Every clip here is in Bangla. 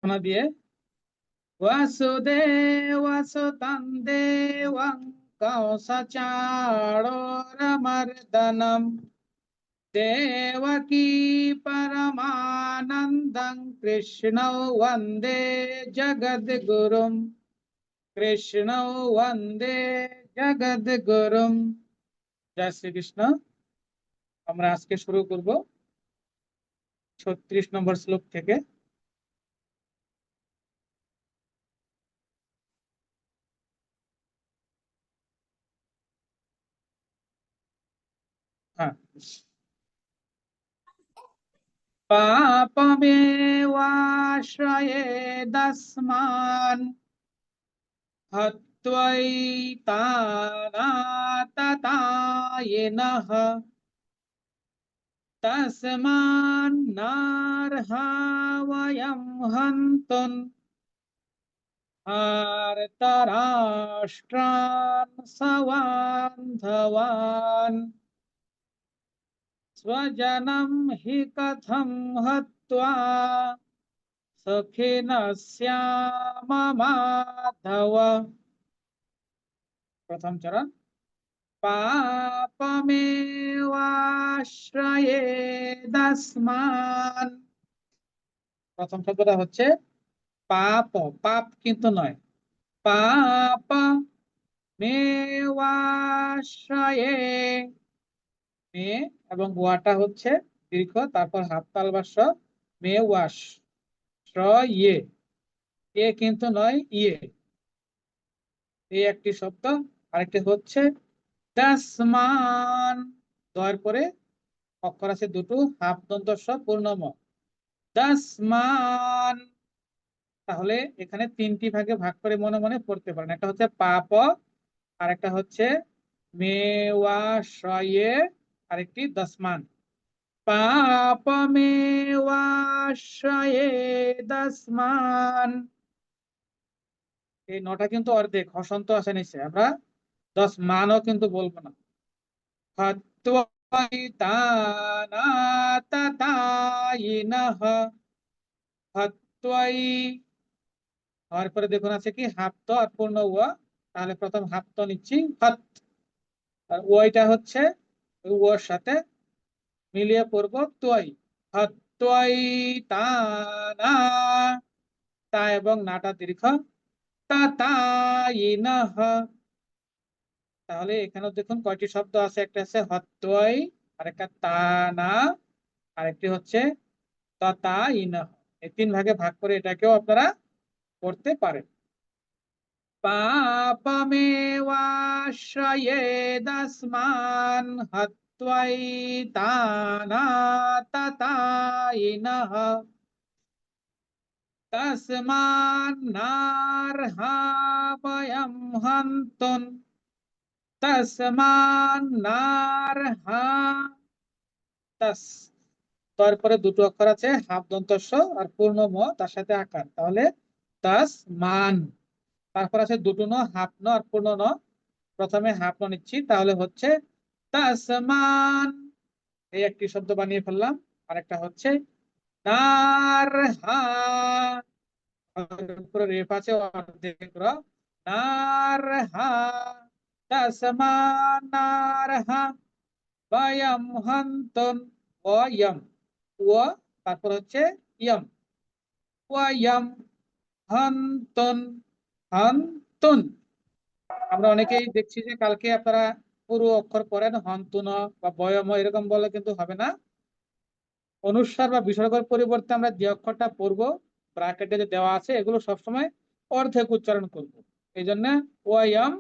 দিয়ে वासुदेवसुतं देवं कंसचाणूरमर्दनं देवकी परमानन्दं कृष्णौ वन्दे जगद्गुरुं कृष्णौ वन्दे जगद्गुरुं। जय श्री कृष्ण। আমরা আজকে শুরু করব 36 নম্বর শ্লোক থেকে। হ্যাঁ, पापमेवाश्रयेदस्मान् हत्वैतानाततायिनः तस्मान्नार्हा वयं हन्तुं आर्तराष्ट्रान् सबान्धवान् स्वजनं हि कथं हत्वा सखिनः स्याम माधव। प्रथम चरण পাপমেওয়াশ্রয়েদস্মাन्। প্রথম শব্দটা হচ্ছে পাপ, পাপ কিন্তু নয়, পাপ মেওয়াশ্রয়ে, মে এবং ওয়াটা হচ্ছে দীর্ঘ, তারপর হাফতাল বাস্য মেওয়াশ, শ্রয়ে, এ কিন্তু নয় ইয়ে, এই একটি শব্দ। আরেকটি হচ্ছে দাসমান, দয়ের পরে অক্ষর আছে দুটো, হাফ দন্ত স পূর্ণ ম, দাসমান। তাহলে এখানে তিনটি ভাগে ভাগ করে মনে মনে পড়তে পারেন। একটা হচ্ছে পাপ, আর একটা হচ্ছে মেওয়াশয়ে, আরেকটি দসমান। পাপ মেওয়াশয়ে দসমান, এই নটা কিন্তু অর্ধেক, হসন্ত আসে নিচে, আমরা 10 মানও কিন্তু বলবো না। হত্বৈতানাততায়িনঃ, হত্বৈ, তারপরে দেখুন আছে কি হাপ্ত আর পূর্ণ ওয়া, তাহলে প্রথম হাপ্ত নিচ্ছি হত, আর ওয়াইটা হচ্ছে ওর সাথে মিলিয়ে পড়ব ত্বই, হত্বৈতানা, তা এবং নাটা দীর্ঘ, তাতায়িনঃ। তাহলে এখানে দেখুন কয়টি শব্দ আছে, একটা আছে হত্বই, আরেকটা তানা, আরেকটি হচ্ছে তাতায়িনঃ। এই তিন ভাগে ভাগ করে এটাকেও আপনারা করতে পারেন। পাপমেওয়াশ্রয়েদস্মাन् হত্বৈতানাততায়িনঃ তস্মান্নার্হা বয়ং হন্তুম, তস্মান্নার্হা, তস, তারপরে দুটো অক্ষর আছে হাফ দন্ত স আর পূর্ণ ম, তার সাথে আকার, তাহলে তাস মান। তারপর আছে দুটো ন, হাফ ন আর পূর্ণ ন, প্রথমে হাফ ন নিচ্ছি, তাহলে হচ্ছে তাসমান, এই একটি শব্দ বানিয়ে ফেললাম। আরেকটা হচ্ছে নারহা, উপরে রেফ আছে অর্ধেক র, নারহা, তাসমান নারহা বয়ম হন্তুম, ওয়ম, ও, তারপর হচ্ছে ইয়ম, ওয়ম হন্তুন, হন্তুন। আমরা অনেকেই দেখছি যে কালকে আপনারা পুরো অক্ষর পড়েন হন্তুন বা বয়ম, এরকম বলে কিন্তু হবে না। অনুস্বার বা বিসর্গের পরিবর্তে আমরা যে অক্ষরটা পড়বো ব্র্যাকেটে যে দেওয়া আছে, এগুলো সবসময় অর্ধেক উচ্চারণ করব। এই জন্য ওয়াম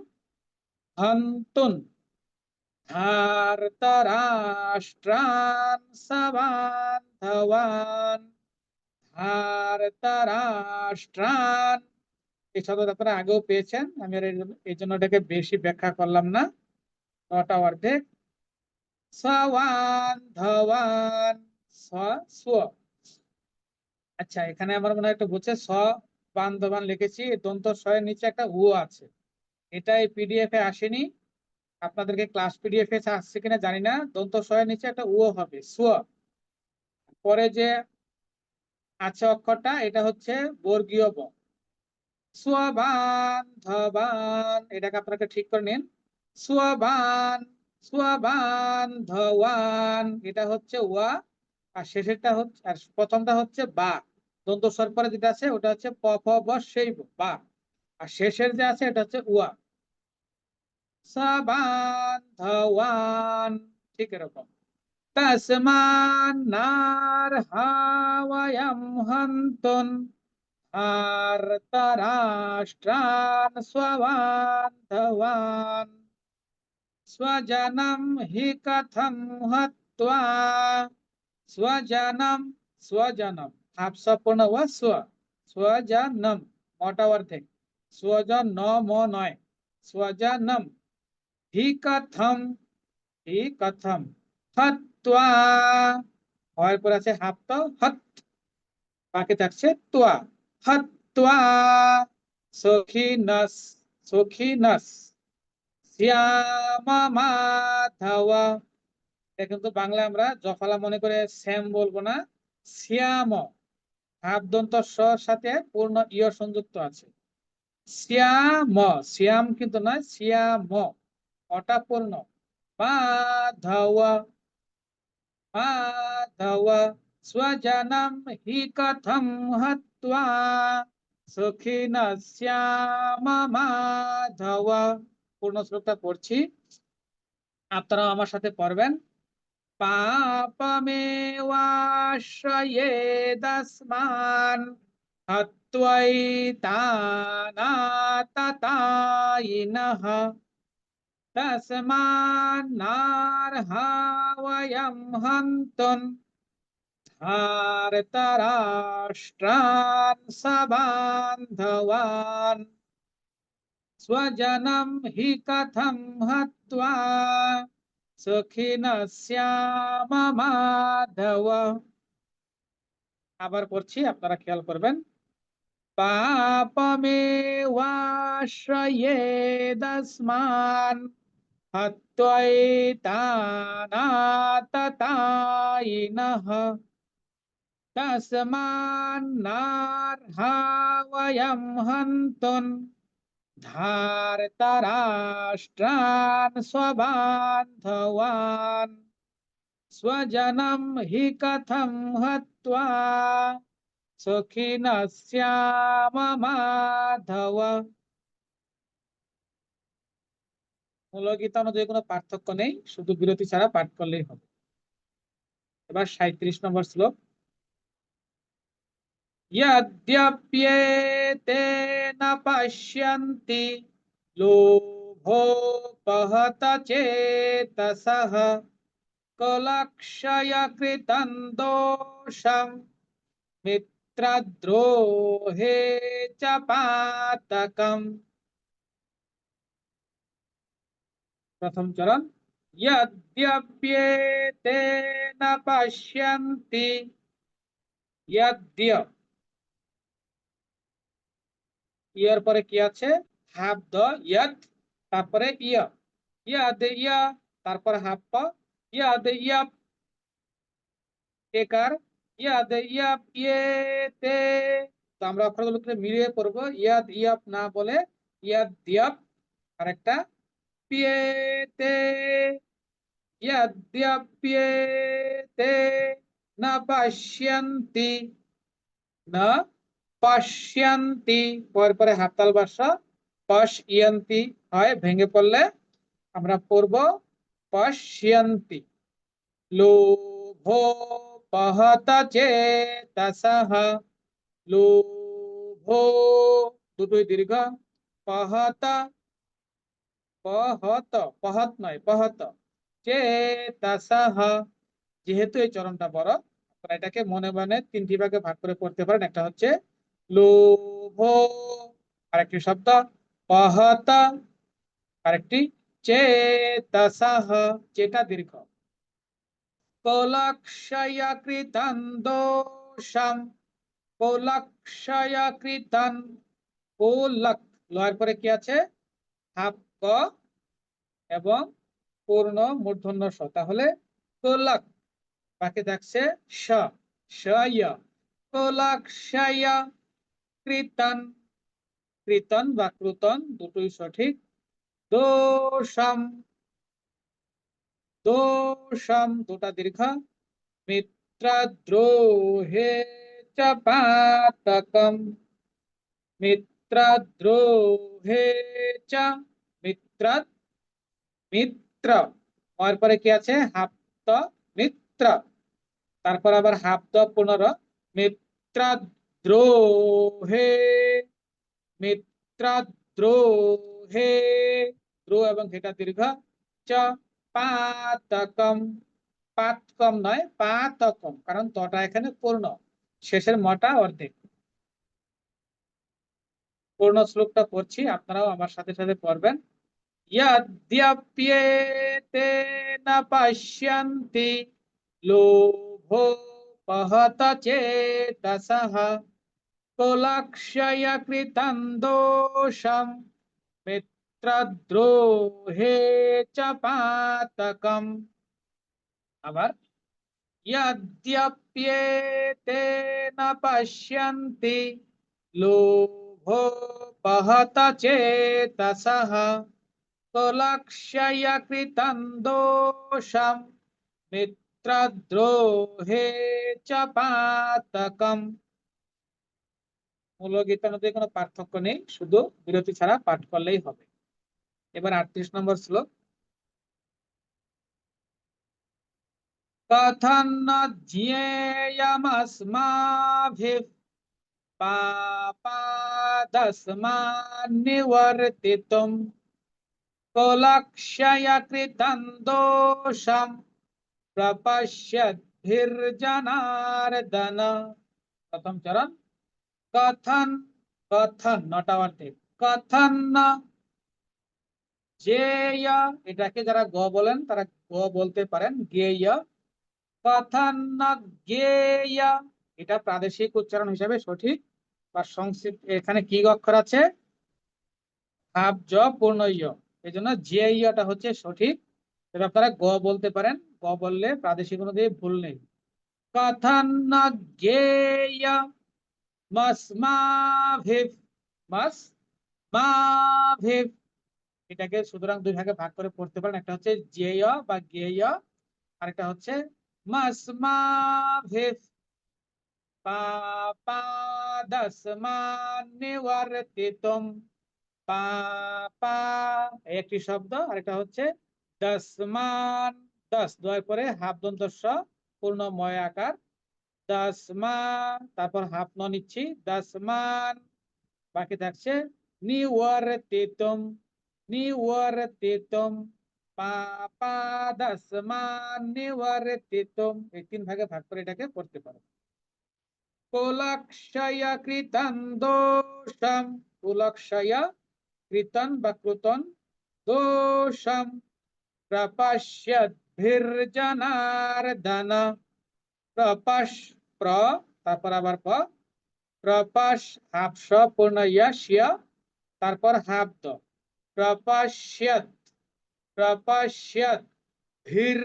হন্তুন ধারতরাষ্ট্রান সবান্ধবান, ধারতরাষ্ট্রান, এই শব্দ আপনারা আগেও পেয়েছেন, আমি আর এই জন্য এটাকে বেশি ব্যাখ্যা করলাম না। নটা অর্ধেক, সবান্ধবান, স্ব। আচ্ছা, এখানে আমার মনে হয় একটা বুঝছে, স বান্ধবান লিখেছি, দন্ত স এর নিচে একটা উ আছে, এটা এই পিডিএফ এ আসেনি। আপনাদেরকে ক্লাস পিডিএফ এ আসছে কিনা জানি না, দন্ত স এর নিচে একটা উ হবে, স। পরে যে আছে অক্ষরটা, এটা হচ্ছে বর্গীয় ব। সোয়াবান ধবান, এটাকে আপনাকে ঠিক করে নিন। সোয়াবান, সোয়াবান ধওয়ান, এটা হচ্ছে ওয়া। আর শেষেরটা হচ্ছে, আর প্রথমটা হচ্ছে বা। দন্ত স্বর পরে যেটা আছে ওটা হচ্ছে প ফ ব সেই বা। আর শেষের যে আছে এটা হচ্ছে ওয়া। সাবান ধওয়ান, ঠিক এরকম। তাসমান নার হাওয়ায়াম হান্তন আর তারাষ্ট্রান স্বাবান ধওয়ান স্বজনম হি কথম হত্বা। স্বজনম, স্বজনম আপসপূর্ণ ও স্ব, স্বজনম মোটা অর্থে, স্বজন ন ম নয়, স্বজনম হি কথম, হি কথম হত্বা, হওয়ার পর আছে হাপ্ত হত, বাকি থাকছে তোয়া, হত্বা সখিনস, সখিনস শ্যামা মাধব। এটা কিন্তু বাংলা আমরা জফলা মনে করে শ্যাম বলবো না, শ্যাম। হাফ দন্ত স্বর সাথে পূর্ণ ইয় সংযুক্ত আছে। শ্যাম, শ্যাম কিন্তু নয়, শ্যাম, অটা পূর্ণ। মাধব, মাধব স্বজনম হি কথম হত্বা সখিন শ্যাম মাধব। পূর্ণ শ্লোকটা পড়ছি, আপনারা আমার সাথে পড়বেন। পাপমেওয়াশ্রয়েদস্মাन् হত্বৈতানাততায়িনঃ তস্মান্নার্হা বয়ং হन्तुं ধার্তরাষ্ট্রাन् সবান্ধবাन् স্বজনম হি কথম হত্বা সখিনঃ শ্যাম মাধব। আবার পড়ছি, আপনারা খেয়াল করবেন। পাপমেওয়াশ্রয়েদস্মাन् হত্বৈতানাততায়িনঃ তস্মান্নার্হা বয়ং হन्तुं ধার্তরাষ্ট্রাन् স্ববান্ধবাन् স্বজনম হি কথম হত্বা সখিনঃ শ্যাম মাধব। মূল গীতা অনুযায়ী কোনো পার্থক্য নেই, শুধু বিরতি ছাড়া পাঠ করলেই হবে। এবার 37 নম্বর শ্লোক। यद्यप्येते न पश्यन्ति लोभोपहत चेतसः कुलक्षयकृतं दोषं मित्रद्रोहे च पातकम्। प्रथम चरण। यद्यप्येते न पश्यन्ति, यद्य, ইয়ার পরে কি আছে, হাফ দ ইয়াদ, তারপরে ইয়া, ইয়াদ ইয়া, তারপরে হাফ প, ইয়াদ ইয়াব একার, ইয়াদ ইয়াব ইয়েতে। তো আমরা অক্ষরগুলোকে মিলিয়ে পড়বো, ইয়াদ ইয়াব না বলে ইয়াদ ইয়াব। আরেকটা পিয়েতে, ইয়াদ্যাপ্যেতে না পাশ্যন্তি, না পাশ্যন্তি, পরে হাততাল বাসা পাশ্যন্তি হয়, ভেঙে পড়লে আমরা পড়ব পাশ্যন্তি। লোভোপহত চেতসঃ, লোভ দুটোই দীর্ঘ, পহত, পহত, পহত নয় পহত, চেতসঃ, যেহেতু এই চরণটা বড়, আপনারা এটাকে মনে মনে তিনটি ভাগে ভাগ করে পড়তে পারেন। একটা হচ্ছে লোভ, আরেকটি শব্দ পহত, আরেকটি চেতসঃ, যেটা দীর্ঘ। কোলক্ষয়কৃतं দোষম, কোলক্ষয়কৃतं, কোলক, লয়ের পরে কি আছে, হাফ ক এবং পূর্ণ মূর্ধন্য স, তাহলে কোলক। বাকি থাকছে স, স ইয়, কুলাক্ষয় কৃতন, কৃতন বা ক্রুতন দুটোই সঠিক। দোষম, দোষম দুটা দীর্ঘ। মিত্রদ্রোহে চ পাতকম, মিত্রদ্রোহে চ, মিত্র, মিত্র হওয়ার পরে কি আছে হাপ্ত মিত্র, তারপর আবার হাপ্ত পুনর মিত্রদ্রোহে, মিত্রদ্রোহে, দ্রো এবং ঘেটা দীর্ঘ। চ পাতকম, পাতকম নয় পাতকম, কারণ তটা এখানে পূর্ণ, শেষের মটা অর্ধেক। পূর্ণ শ্লোকটা পড়ছি, আপনারাও আমার সাথে সাথে পড়বেন। यद्यप्येतेन पश्यन्ति लोभोपहत चेतसः कुलक्षयकृतं दोषं मित्रद्रोहे च पातकम्। আবার यद्यप्येतेन पश्यन्ति लोभोपहत चेतसः कुलक्षयकृतं दोषं मित्रद्रोहे च पातकम्। মূল গীতার মধ্যে কোনো পার্থক্য নেই, শুধু বিরতি ছাড়া পাঠ করলেই হবে। এবার 38 নম্বর শ্লোক। কথং ন জ্ঞেয়মস্মাভিঃ পাপাদস্মাन् নিবর্তিতুম কুলক্ষয়कृतं দোষম প্রপশ্যদ্भिर्जनार्दन। প্রথম চরণ। কথন, কথন নটা অর্ধেক। কথন না জ্ঞেয়, এটাকে যারা গ বলেন তারা গ বলতে পারেন, জ্ঞেয়। কথন না জ্ঞেয়, এটা প্রাদেশিক উচ্চারণ হিসাবে সঠিক বা সংক্ষিপ্ত। এখানে কি অক্ষর আছে? হাফ জ পূর্ণ ই, এই জন্য জ্ঞেয়টা হচ্ছে সঠিক। তবে আপনারা গ বলতে পারেন, গ বললে প্রাদেশিক অনুযায়ী ভুল নেই। কথন না জ্ঞেয় মস্মাভিঃ, মস্মাভিঃ, এটাকে সুতরাং দুই ভাগে ভাগ করে পড়তে পারেন। একটা হচ্ছে জ্ঞেয় বা জ্ঞেয়, আরেকটা হচ্ছে মস্মাভিঃ পাপাদস্মাन् নিবর্তিতুম। পাপা একটি শব্দ, আরেকটা হচ্ছে দস্মান, দশ দয়ের পরে হাফ দন্ত স পূর্ণ ময় আকার, দশমান, তারপর হাফ ন নিচ্ছি, দশমান, বাকি থাকছে নিবর্তিতুম, নিবর্তিতুম, পাপাদস্মাन् নিবর্তিতুম। এই তিন ভাগে ভাগ করে এটাকে পড়তে পারো। কুলক্ষয়कृतं দোষম, কুলক্ষয় কৃতন বা ক্রুতন, দোষম প্রপশ্যদ্भिर्जनार्दन। প্রপশ প্র, তারপর আবার প, প্রপশ হাফ স পূর্ণ ইয়া শিয়া, তারপর হাফ দ, প্রপশ্যদ, প্রপশ্যদ ভির,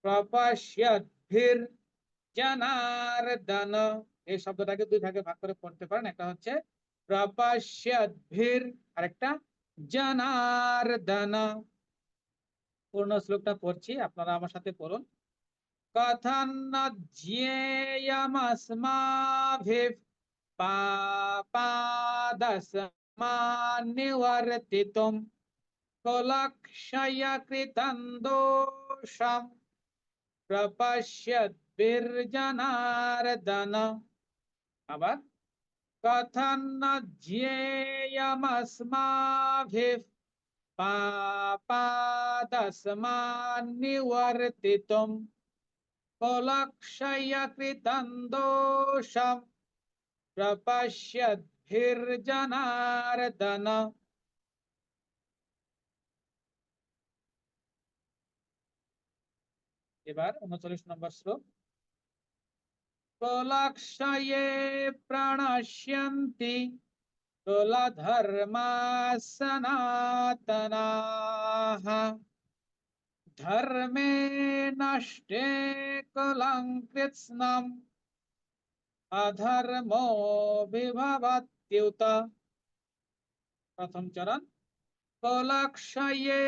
প্রপশ্যদ ভির জনার্দন। এই শব্দটাকে দুই ভাগে ভাগ করে পড়তে পারেন, একটা হচ্ছে প্রপশ্যদ্ভির, আরেকটা জনার্দন। পূর্ণ শ্লোকটা পড়ছি, আপনারা আমার সাথে পড়ুন। কথং ন জ্ঞেয়মস্মাভিঃ পাপাদস্মাन् নিবর্তিতুম কুলক্ষয়कृतं দোষম প্রপশ্যদ্भिर्जनार्दन। আবার কথং ন জ্ঞেয়মস্মাভিঃ পাপাদস্মাन् নিবর্তিতুম কুলক্ষয়कृतं দোষম প্রপশ্যদ্भिर्जनार्दन। এবার 39 নম্বর শ্লোক। কুলক্ষয়ে প্রণশ্যন্তি কুলধর্মা সনাতনাঃ ধর্মে নষ্টে কুলং কৃৎস্নম অধর্ম বিভবত্যুত। প্রথম চরণ। কুলক্ষয়ে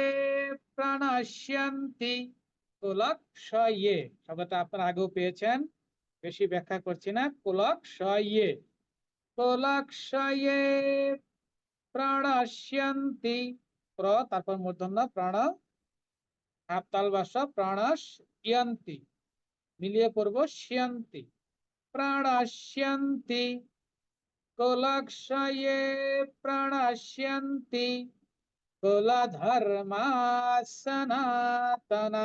প্রণশ্যন্তি। কুলক্ষয়ে শব্দটা আপনারা আগেও পেয়েছেন, বেশি ব্যাখ্যা করছি না। কুলক্ষয়ে, কুলক্ষয়ে প্রণশ্যন্তি। প্র তারপর মূর্ধন্য প্রাণ, হাফতাল বাস প্রাণস্যন্তি, মিলিয়ে পড়ব শ্যন্তি। প্রাণস্যন্তি, কুলক্ষয়ে প্রণশ্যন্তি কুলধর্মা সনাতনাঃ।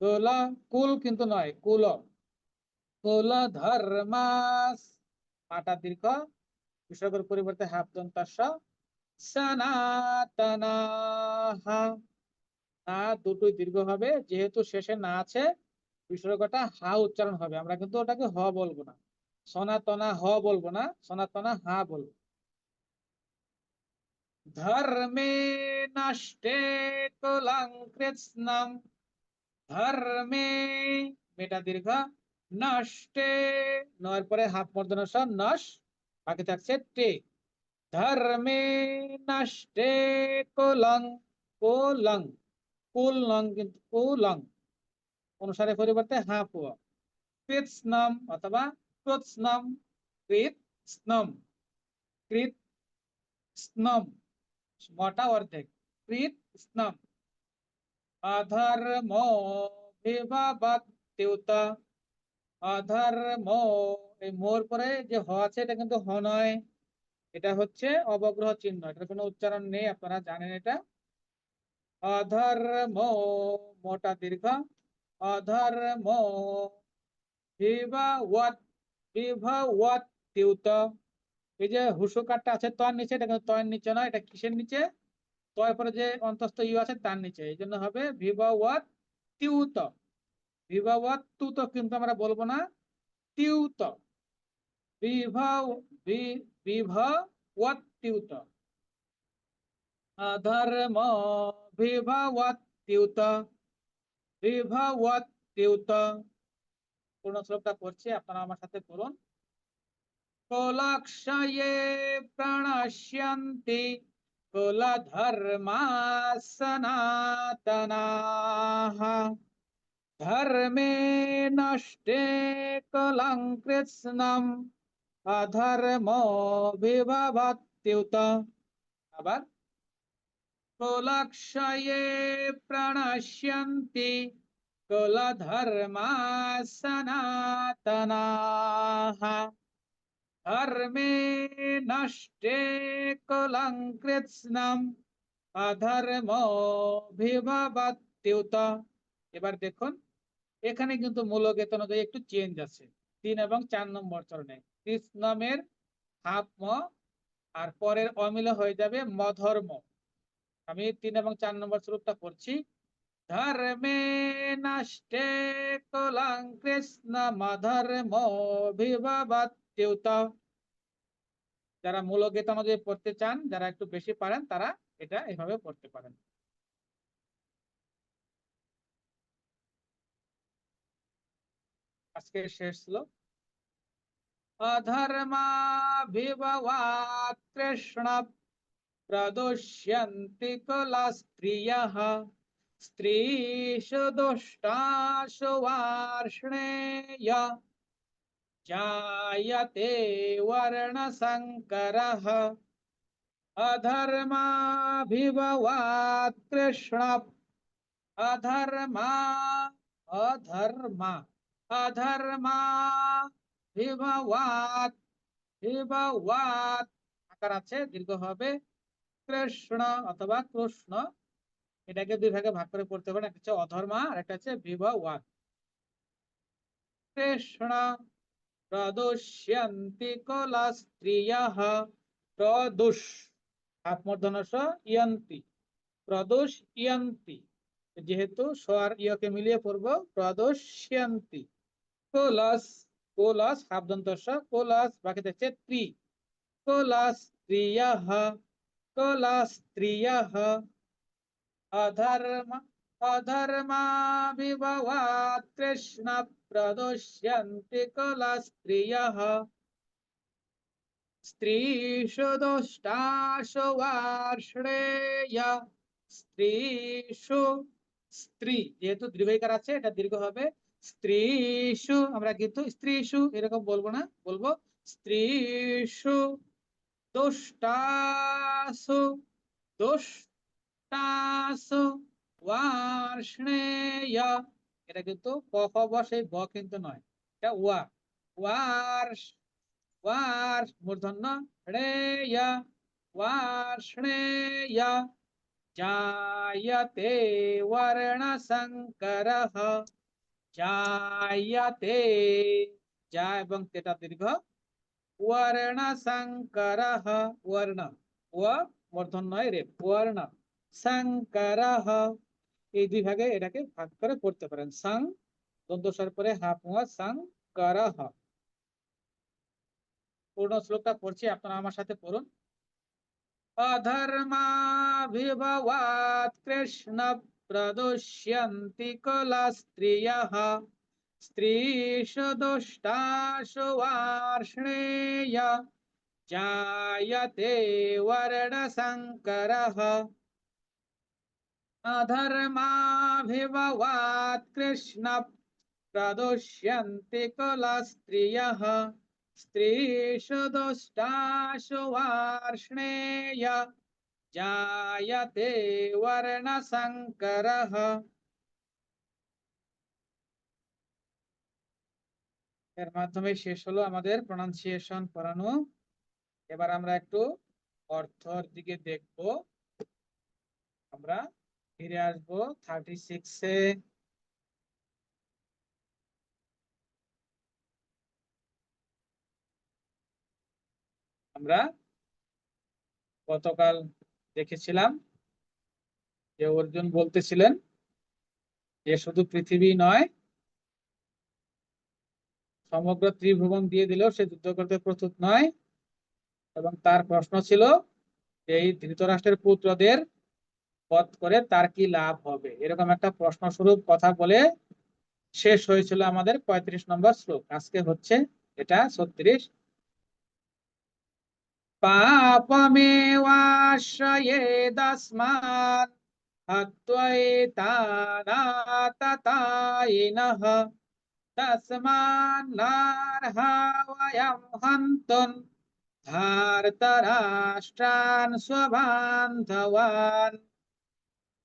কুল, কুল কিন্তু নয়, কুল। কুলধর্মা, পাটা দীর্ঘ, বিসর্গের পরিবর্তে হাফ দন্ত স। সনাতনাঃ, না দুটোই দীর্ঘ হবে, যেহেতু শেষে না আছে বিসর্গটা হা উচ্চারণ হবে। আমরা কিন্তু ওটাকে হ বলবো না, সনাতনা হ বলবো না, সনাতনা হা বলবো। ধর্মে নষ্টে কুলং কৃৎস্নম। ধর্মে, মেটা দীর্ঘ, নষ্টে, নয়ের পরে হাফ মূর্ধন্য স, নস, বাকি থাকছে টে। ধর্মে নষ্টে কুলং, কুলং, কুল লং কিন্তু কুলং অনুসারে পরিবর্তে হাফ ও। কৃৎস্নম অথবা কৃৎস্নম, কৃৎস্নম, কৃৎস্নম, মটা অর্ধেক, কৃৎস্নম। অধর্ম বিভবত্যুত। অধর্ম, এই মোর পরে যে হ আছে এটা কিন্তু হ নয়, এটা হচ্ছে অবগ্রহ চিহ্ন, এটার কোনো উচ্চারণ নেই, আপনারা জানেন এটা। অধর্ম, মোটা দীর্ঘ, অধর্ম বিভবৎ, বিভবত্যুত। এই যে হুসুকারটা আছে তর নিচে, এটা কিন্তু তয়ের নিচে নয়, এটা কিসের নিচে? তয় পরে যে অন্তস্থ ইউ আছে তার নিচে, এই জন্য হবে বিভবত্যুত। বিভবত্যুত কিন্তু আমরা বলবো না, ত্যুত। বিভব, বিভবত্যুত। অধর্ম বিভবত্যুত, বিভবত্যুত। পূর্ণ শ্লোকটা পড়ছি, আপনারা আমার সাথে পড়ুন। কুলক্ষয়ে প্রণশ্যন্তি কুলধর্মা সনাতনাঃ। ধর্মে নষ্টে কুলং কৃৎস্নম অধর্ম বিভবত্যুত। আবার কুলক্ষয়ে প্রণশ্যন্তি কুলধর্মা সনাতনাঃ। ধর্মে নষ্টে কুলং কৃৎস্নম অধর্ম বিভবত্যুত। এবার দেখুন, এখানে কিন্তু মূলগেত অনুযায়ী একটু চেঞ্জ আছে। 3 এবং 4 নম্বর চরণে কৃৎস্নমের হাফ ম, আর পরের অমিল হয়ে যাবে মধর্ম। আমি 3 এবং 4 নম্বর শ্লোকটা পড়ছি। ধর্মে নষ্টে কুলং কৃৎস্নম অধর্ম বিভবত্যুত। যারা মূলগীত অনুযায়ী পড়তে চান, যারা একটু বেশি পারেন, তারা এটা এভাবে পড়তে পারেন। আজকে শেষ শ্লোক। অধর্মাভিভবাৎ কৃষ্ণ প্রদুষ্যন্তি কুলস্ত্রিয়ঃ। স্ত্রীষু দুষ্টাসু বার্ষ্ণেয় জায়তে বর্ণসঙ্করঃ। অধর্মাভিভবাৎ কৃষ্ণ, অধর্মা, অধর্মা, অধর্মা বিভবাৎ, বিভবাৎ আকার আছে, দীর্ঘ হবে, কৃষ্ণ অথবা কৃষ্ণ, এটাকে দুই ভাগে ভাগ করে পড়তে পারেন, একটা হচ্ছে অধর্মা আর একটা হচ্ছে বিভবাৎ। কৃষ্ণ প্রদুষ্যন্তি কুলস্ত্রিয়ঃ। প্রদুষ, আপমূর্ধন্য স, ইয়ন্তি, প্রদোষ ইয়ন্তি, যেহেতু স্বর ইয়কে মিলিয়ে পড়বো প্রদোষ্যন্তি। কোলাস, কোলাস হাবদন্ত স, কোলাস, বাকি থাকছে ত্রি। কোলাস্ত্রিয়ঃ, কোলাস্ত্রিয়ঃ। অধর্ম, অধর্মা বিভবাৎ কৃষ্ণ প্রদশ্যন্তি কলা স্ত্রিয়ঃ স্ত্রীষু দোষ্টাসু বার্ষ্ণেয় স্ত্রীষু স্ত্রী যেহেতু দীর্ঘইকার আছে এটা দীর্ঘ হবে স্ত্রীষু আমরা কিন্তু স্ত্রীষু এরকম বলবো না বলবো স্ত্রীষু দোষ্টাসু দোষ্টাসু বার্ষ্ণেয় এটা কিন্তু ক খ ব সেই ব কিন্তু নয় এটা ওয়া ওয়ার্ষ वार्ष मूर्धन्य णेय वार्ष्णेय जायते वर्णसंकरः जायते जा এবং তেটা দীর্ঘ वर्णसंकरः वर्ण व मूर्धन्य রে वर्ण সংকরः এই দুই ভাগে এটাকে ভাগ করে পড়তে পারেন সং দন্তস্বর পরে হাফ হুয়া সংকরः পূর্ণ শ্লোকটা পড়ছি আপনারা আমার সাথে পড়ুন অধর্মাভিভবাৎ কৃষ্ণ প্রদুষ্যন্তি কলা স্ত্রিয়ঃ স্ত্রীষু দুষ্টাসু বার্ষ্ণেয় জায়তে বর্ণসংকরः অধর্মাভিভবাৎ কৃষ্ণ প্রদুষ্যন্তি কলা স্ত্রিয়ঃ স্ত্রীষু দুষ্টাসু বার্ষ্ণেয় জায়তে বর্ণসংকরः এর মাধ্যমে শেষ হলো আমাদের প্রনাউন্সিয়েশন পড়ানো এবার আমরা একটু অর্থের দিকে দেখব আমরা ফিরে আসবো 36 এ আমরা গতকাল দেখেছিলাম যে অর্জুন বলতেছিলেন যে শুধু পৃথিবী নয় সমগ্র ত্রিভুবন দিয়ে দিলেও সে যুদ্ধ করতে প্রস্তুত নয় এবং তার প্রশ্ন ছিল যে এই ধৃতরাষ্ট্রের পুত্রদের বধ করে তার কি লাভ হবে এরকম একটা প্রশ্ন স্বরূপ কথা বলে শেষ হয়েছিল আমাদের 35 নম্বর শ্লোক আজকে হচ্ছে এটা 36 পাপমেবাশ্রয়েদস্মাৎ হত্বৈতানাততায়িনঃ তস্মান্নার্হা বয়ং হন্তুম ধার্তরাষ্ট্রাन् স্ববান্ধবাन्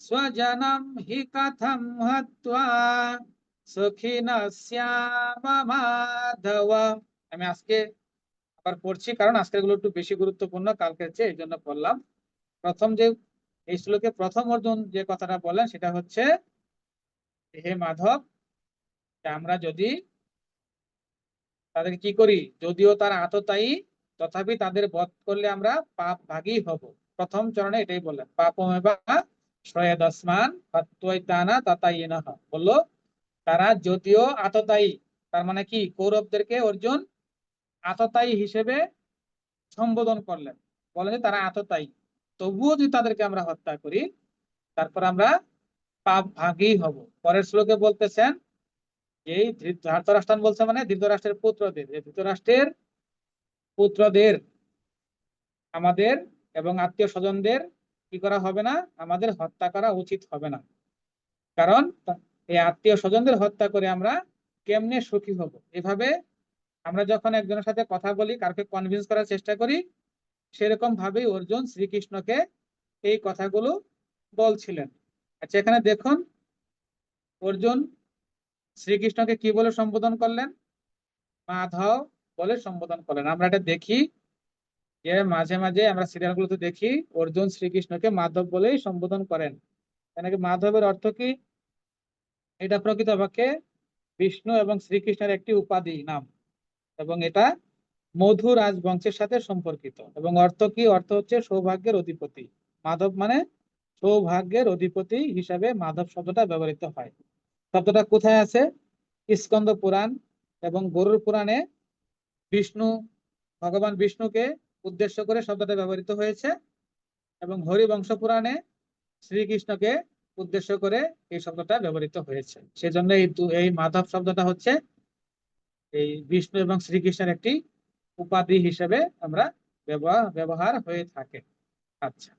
স্বজনম হি কথম হত্বা সুখিনঃ স্যাম মাধব আমি আজকে আবার পড়ছি কারণ আজকের গুলো একটু বেশি গুরুত্বপূর্ণ কালকের চেয়ে এই জন্য পড়লাম প্রথম যে এই শ্লোকে প্রথম অর্জুন যে কথাটা বললেন সেটা হচ্ছে হে মাধব আমরা যদি তাদের কি করি যদিও তারা আততায়ী তথাপি তাদের বধ করলে আমরা পাপ ভাগী হব প্রথম চরণে এটাই বললেন পাপমেবা শ্রয়েদস্মান হত্বৈতানা তাতায়িনঃ বললো তারা যদিও আততায়ী তার মানে কি কৌরবদেরকে অর্জুন আততায়ী হিসেবে সম্বোধন করলেন বলেন যে তারা আততায়ী তবুও যদি তাদেরকে আমরা হত্যা করি তারপর আমরা পাপ ভাগী হব পরের শ্লোকে বলতেছেন এই ধৃতরাষ্ট্র বলছে মানে ধৃতরাষ্ট্রের পুত্রদের ধৃতরাষ্ট্রের পুত্রদের আমাদের এবং আত্মীয় স্বজনদের কি করা হবে না আমাদের হত্যা করা উচিত হবে না কারণ এই আত্মীয় স্বজনদের হত্যা করে আমরা কেমনে সুখী হব এভাবে আমরা যখন একজনের সাথে কথা বলি কাউকে কনভিন্স করার চেষ্টা করি সেরকম ভাবেই অর্জুন শ্রীকৃষ্ণকে এই কথাগুলো বলছিলেন আচ্ছা এখানে দেখুন অর্জুন শ্রীকৃষ্ণকে কি বলে সম্বোধন করলেন মাধব বলে সম্বোধন করলেন আমরা এটা দেখি যে মাঝে মাঝে আমরা সিরিয়ালগুলোতে দেখি অর্জুন শ্রীকৃষ্ণকে মাধব বলেই সম্বোধন করেন নাকি মাধবের অর্থ কি এটা প্রকৃতপক্ষে বিষ্ণু এবং শ্রীকৃষ্ণের একটি উপাধি নাম এবং এটা মধু রাজবংশের সাথে সম্পর্কিত এবং অর্থ কি অর্থ হচ্ছে সৌভাগ্যের অধিপতি মাধব মানে সৌভাগ্যের অধিপতি হিসাবে মাধব শব্দটা ব্যবহৃত হয় শব্দটা কোথায় আছে স্কন্দ পুরাণ এবং গরুড় পুরাণে বিষ্ণু ভগবান বিষ্ণুকে উদ্দেশ্য করে শব্দটা ব্যবহৃত হয়েছে এবং হরিবংশ পুরাণে শ্রীকৃষ্ণকে উদ্দেশ্য করে এই শব্দটা ব্যবহৃত হয়েছে সেজন্য এই মাধব শব্দটা হচ্ছে এই বিষ্ণু এবং শ্রীকৃষ্ণের একটি উপাধি হিসেবে আমরা ব্যবহার হয়ে থাকে। আচ্ছা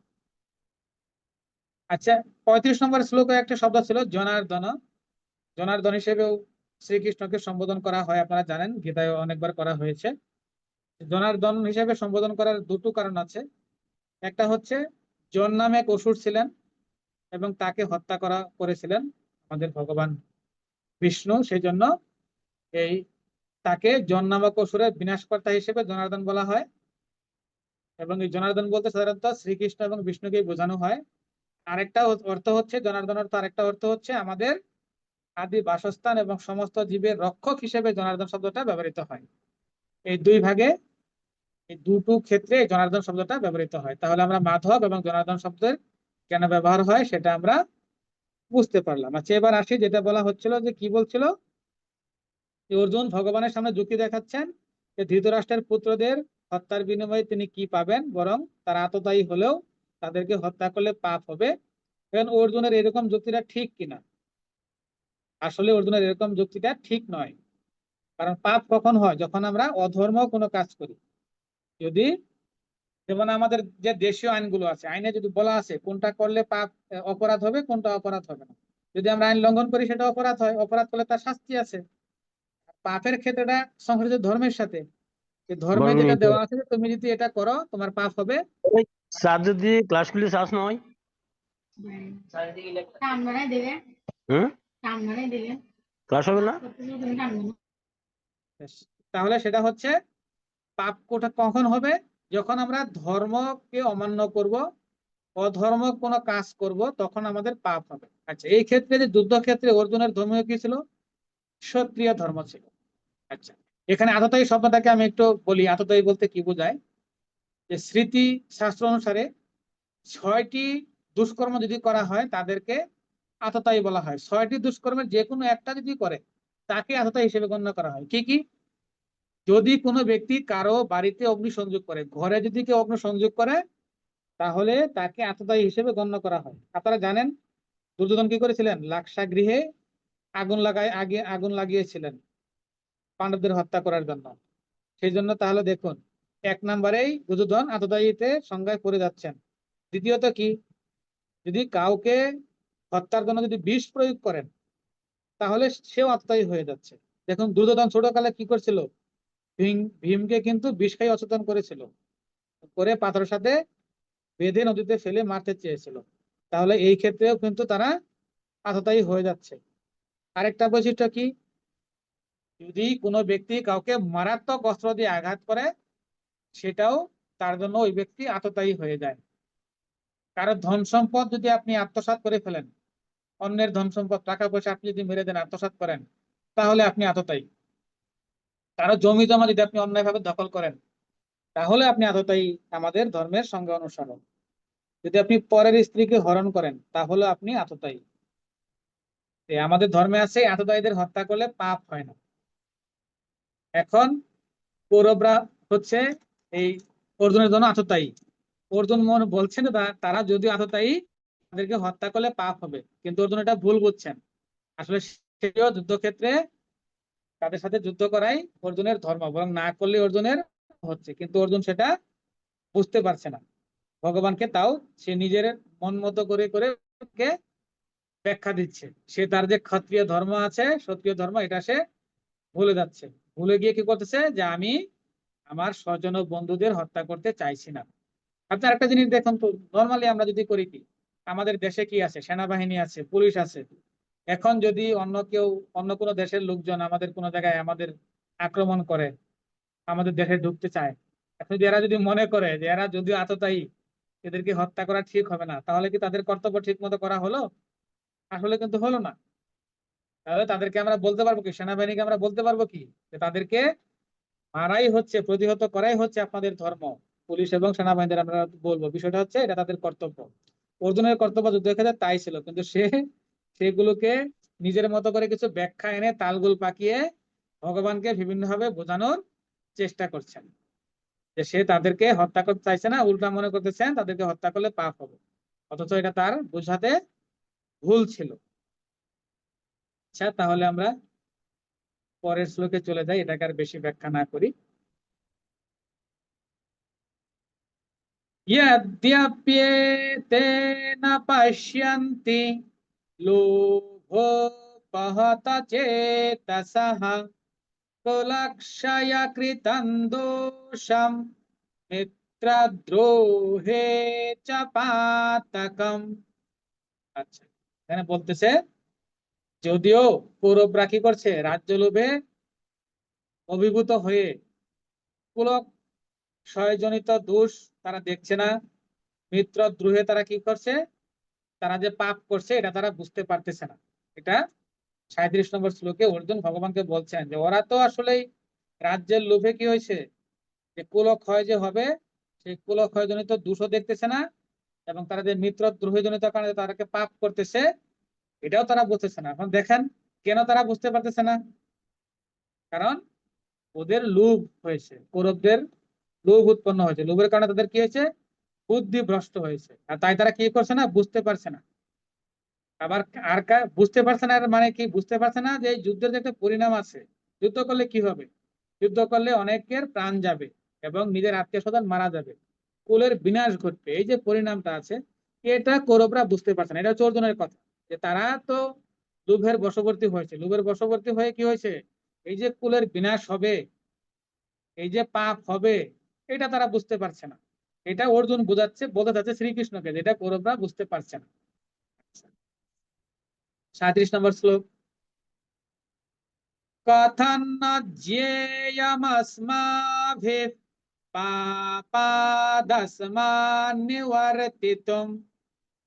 আচ্ছা, 35 নম্বর শ্লোকে একটা শব্দ ছিল জনার্দন। জনার্দন হিসেবেও শ্রীকৃষ্ণকে সম্বোধন করা হয়, আপনারা জানেন, গীতায় অনেকবার করা হয়েছে। জনার্দন হিসেবে সম্বোধন করার দুটো কারণ আছে। একটা হচ্ছে জন নামে এক অসুর ছিলেন এবং তাকে হত্যা করেছিলেন আমাদের ভগবান বিষ্ণু, সেই জন্য এই তাকে জন নামক অসুরের বিনাশকর্তা হিসেবে জনার্দন বলা হয়। এবং এই জনার্দন বলতে সাধারণত শ্রীকৃষ্ণ এবং বিষ্ণুকে বোঝানো হয়। আরেকটা অর্থ হচ্ছে, জনার্দন অর্থ আরেকটা অর্থ হচ্ছে আমাদের আদি বাসস্থান এবং সমস্ত জীবের রক্ষক হিসেবে জনার্দন শব্দটা ব্যবহৃত হয়। এই দুই ভাগে, এই দুটো ক্ষেত্রে এই জনার্দন শব্দটা ব্যবহৃত হয়। তাহলে আমরা মাধব এবং জনার্দন শব্দের কেন ব্যবহার হয় সেটা আমরা বুঝতে পারলাম। আচ্ছা, এবার আসি যেটা বলা হচ্ছিল, যে কি বলছিল যে অর্জুন ভগবানের সামনে যুক্তি দেখাচ্ছেন যে ধৃতরাষ্ট্রের পুত্রদের হত্যার বিনিময়ে তিনি কি পাবেন, বরং তারা আততায়ী হলেও তাদেরকে হত্যা করলে পাপ হবে। এখন অর্জুনের এরকম যুক্তিটা ঠিক কিনা? আসলে অর্জুনের এরকম যুক্তিটা ঠিক নয়। কারণ পাপ কখন হয়? যখন আমরা অধর্ম কোনো কাজ করি। যদি, যেমন আমাদের যে দেশীয় আইনগুলো আছে, আইনে যদি বলা আছে কোনটা করলে পাপ অপরাধ হবে, কোনটা অপরাধ হবে না, যদি আমরা আইন লঙ্ঘন করি সেটা অপরাধ হয়, অপরাধ করলে তার শাস্তি আছে। পাপের ক্ষেত্রেটা সংশ্লিষ্ট ধর্মের সাথে, যে ধর্মে যেটা দেওয়া আছে যে তুমি যদি এটা করো তোমার পাপ হবে। স্যার যদি ক্লাসগুলি শেষ নয়, ক্লাস হবে না, তাহলে সেটা হচ্ছে পাপ কোটা কখন হবে? যখন আমরা ধর্মকে অমান্য করব, অধর্ম কোনো কাজ করব, তখন আমাদের পাপ হবে। আচ্ছা, এই ক্ষেত্রে যে যুদ্ধক্ষেত্রে অর্জুনের ধর্মীয় কি ছিল? ক্ষত্রিয় ধর্ম ছিল। আচ্ছা, এখানে আততায়ী শব্দটাকে আমি একটু বলি, আততায়ী বলতে কি বোঝায়। যে স্মৃতি শাস্ত্র অনুসারে 6টি দুষ্কর্ম যদি করা হয় তাদেরকে আততায়ী বলা হয়। 6টি দুষ্কর্মের যে কোনো একটা যদি করে তাকে আততায়ী হিসেবে গণ্য করা হয়। কি কি? যদি কোনো ব্যক্তি কারো বাড়িতে অগ্নিসংযোগ করে, ঘরে যদি কেউ অগ্নিসংযোগ করে, তাহলে তাকে আততায়ী হিসেবে গণ্য করা হয়। আপনারা জানেন দুর্যোধন কি করেছিলেন? লাক্ষাগৃহে আগুন লাগিয়েছিলেন পাণ্ডবদের হত্যা করার জন্য। সেই জন্য তাহলে দেখুন, 1 নম্বরেই দুর্যোধন আততায়ীতে সংজ্ঞায় পড়ে যাচ্ছেন। দ্বিতীয়ত কি? যদি কাউকে হত্যার জন্য যদি বিষ প্রয়োগ করেন তাহলে সেও আততায়ী হয়ে যাচ্ছে। দেখুন দুর্যোধন ছোটকালে কি করছিল, ভীমকে কিন্তু বিষ খাই অচেতন করেছিল, করে পাথরের সাথে বেঁধে নদীতে ফেলে মারতে চেয়েছিল। তাহলে এই ক্ষেত্রেও কিন্তু তারা আততায়ী হয়ে যাচ্ছে। আরেকটা বৈশিষ্ট্য কি? যদি কোনো ব্যক্তি কাউকে মারাত্মক অস্ত্র দিয়ে আঘাত করে, সেটাও তার জন্য ওই ব্যক্তি আততায়ী হয়ে যায়। কারো ধন সম্পদ যদি আপনি আত্মসাৎ করে ফেলেন, অন্যের ধন সম্পদ টাকা পয়সা আপনি যদি মেরে দেন, আত্মসাৎ করেন, তাহলে আপনি আততায়ী। কারো জমি জমা যদি আপনি অন্যায়ভাবে দখল করেন, তাহলে আপনি আততায়ী আমাদের ধর্মের সঙ্গে অনুসরণ। যদি আপনি পরের স্ত্রীকে হরণ করেন তাহলে আপনি আততায়ী। আমাদের ধর্মে আছে আততায়ীদের হত্যা করলে পাপ হয় না। এখন কৌরবরা হচ্ছে এই অর্জুনের জন্য আততায়ী। অর্জুন মন বলছেন তারা যদিও আততায়ী, তাদেরকে হত্যা করলে পাপ হবে, কিন্তু অর্জুন এটা ভুল বুঝছেন। আসলে সেও যুদ্ধক্ষেত্রে তাদের সাথে যুদ্ধ করাই অর্জুনের ধর্ম, বরং না করলে অর্জুনের হচ্ছে, কিন্তু অর্জুন সেটা বুঝতে পারছে না। ভগবানকে তাও সে নিজের মন মতো করে করে ব্যাখ্যা দিচ্ছে। সে তার যে ক্ষত্রিয় ধর্ম আছে, ক্ষত্রিয় ধর্ম, এটা সে ভুলে যাচ্ছে। ভুলে গিয়ে কি করতেছে, যে আমি আমার স্বজন ও বন্ধুদের হত্যা করতে চাইছি না। আপনি একটা জিনিস দেখুন তো, নর্মালি আমরা যদি করি কি, আমাদের দেশে কি আছে? সেনাবাহিনী আছে, পুলিশ আছে। এখন যদি অন্য কোনো দেশের লোকজন আমাদের কোনো জায়গায় আমাদের আক্রমণ করে, আমাদের দেশে ঢুকতে চায়, এখন যদি এরা যদি মনে করে যে এরা যদিও আততায়ী, এদেরকে হত্যা করা ঠিক হবে না, তাহলে কি তাদের কর্তব্য ঠিক মতো করা হলো? আসলে কিন্তু হলো না। তাহলে তাদেরকে আমরা বলতে পারবো কি, সেনাবাহিনীকে আমরা বলতে পারবো কি, যে তাদেরকে মারাই হচ্ছে, প্রতিহত করাই হচ্ছে আপনাদের ধর্ম? পুলিশ এবং সেনাবাহিনীদের আমরা বলবো বিষয়টা হচ্ছে এটা তাদের কর্তব্য। অর্জুনের কর্তব্য যুদ্ধক্ষেত্রে তাই ছিল, কিন্তু সে সেগুলোকে নিজের মতো করে কিছু ব্যাখ্যা এনে তালগোল পাকিয়ে ভগবানকে বিভিন্ন ভাবে বোঝানোর চেষ্টা করছেন, যে সে তাদেরকে হত্যা করতে চাইছে না, উল্টা মনে করতেছেন তাদেরকে হত্যা করলে পাপ হবে, অথচ এটা তার বোঝাতে ভুল ছিল। আচ্ছা, তাহলে আমরা পরের শ্লোকে চলে যাই, এটাকে আর বেশি ব্যাখ্যা না করি। यद्यप्येतेन पश्यन्ति लोभोपहत चेतसः कुलक्षयकृतं दोषं मित्रद्रोहे च पातकम्। আচ্ছা, এখানে বলতেছে যদিও কৌরবরা কি করছে, রাজ্য লোভে অভিভূত হয়ে কুলক ক্ষয়জনিত দোষ তারা দেখছে না, মিত্রদ্রোহে তারা কি করছে, তারা যে পাপ করছে এটা তারা বুঝতে পারতেছে না। এটা 37 নম্বর শ্লোকে অর্জুন ভগবানকে বলছেন যে ওরা তো আসলেই রাজ্যের লোভে কি হয়েছে, যে কুলক্ষয় যে হবে সেই কুলক্ষয় জনিত দোষও দেখতেছে না, এবং তারা যে মিত্রদ্রোহী জনিত কারণে তাদেরকে পাপ করতেছে এটাও তারা বুঝতেছে না। এখন দেখেন কেন তারা বুঝতে পারতেছে না, কারণ ওদের লোভ হয়েছে, কৌরবদের লোভ উৎপন্ন হয়েছে, লোভের কারণে তাদের কি হয়েছে, বুদ্ধি ভ্রষ্ট হয়েছে, আর তাই তারা কি করছে না, বুঝতে পারছে না। আবার বুঝতে পারছে না, এর মানে কি, বুঝতে পারছে না যে এই যুদ্ধের যে একটা পরিণাম আছে, যুদ্ধ করলে কি হবে, যুদ্ধ করলে অনেকের প্রাণ যাবে এবং নিজের আত্মীয় স্বজন মারা যাবে, কুলের বিনাশ ঘটবে, এই যে পরিণামটা আছে এটা কৌরবরা বুঝতে পারছে না। এটা হচ্ছে অর্জুনের কথা, যে তারা তো লোভের বশবর্তী হয়েছে, লোভের বশবর্তী হয়ে কি হয়েছে, এই যে কুলের বিনাশ হবে, এই যে পাপ হবে, এটা তারা বুঝতে পারছে না। এটা অর্জুন বোঝাচ্ছে, বলতে চাচ্ছে শ্রীকৃষ্ণকে, যেটা কৌরবরা বুঝতে পারছে না। 37 নম্বর শ্লোক, কথন্ন জ্ঞেয়মস্মাভিঃ পাপাদস্মান্নিবর্তিতুম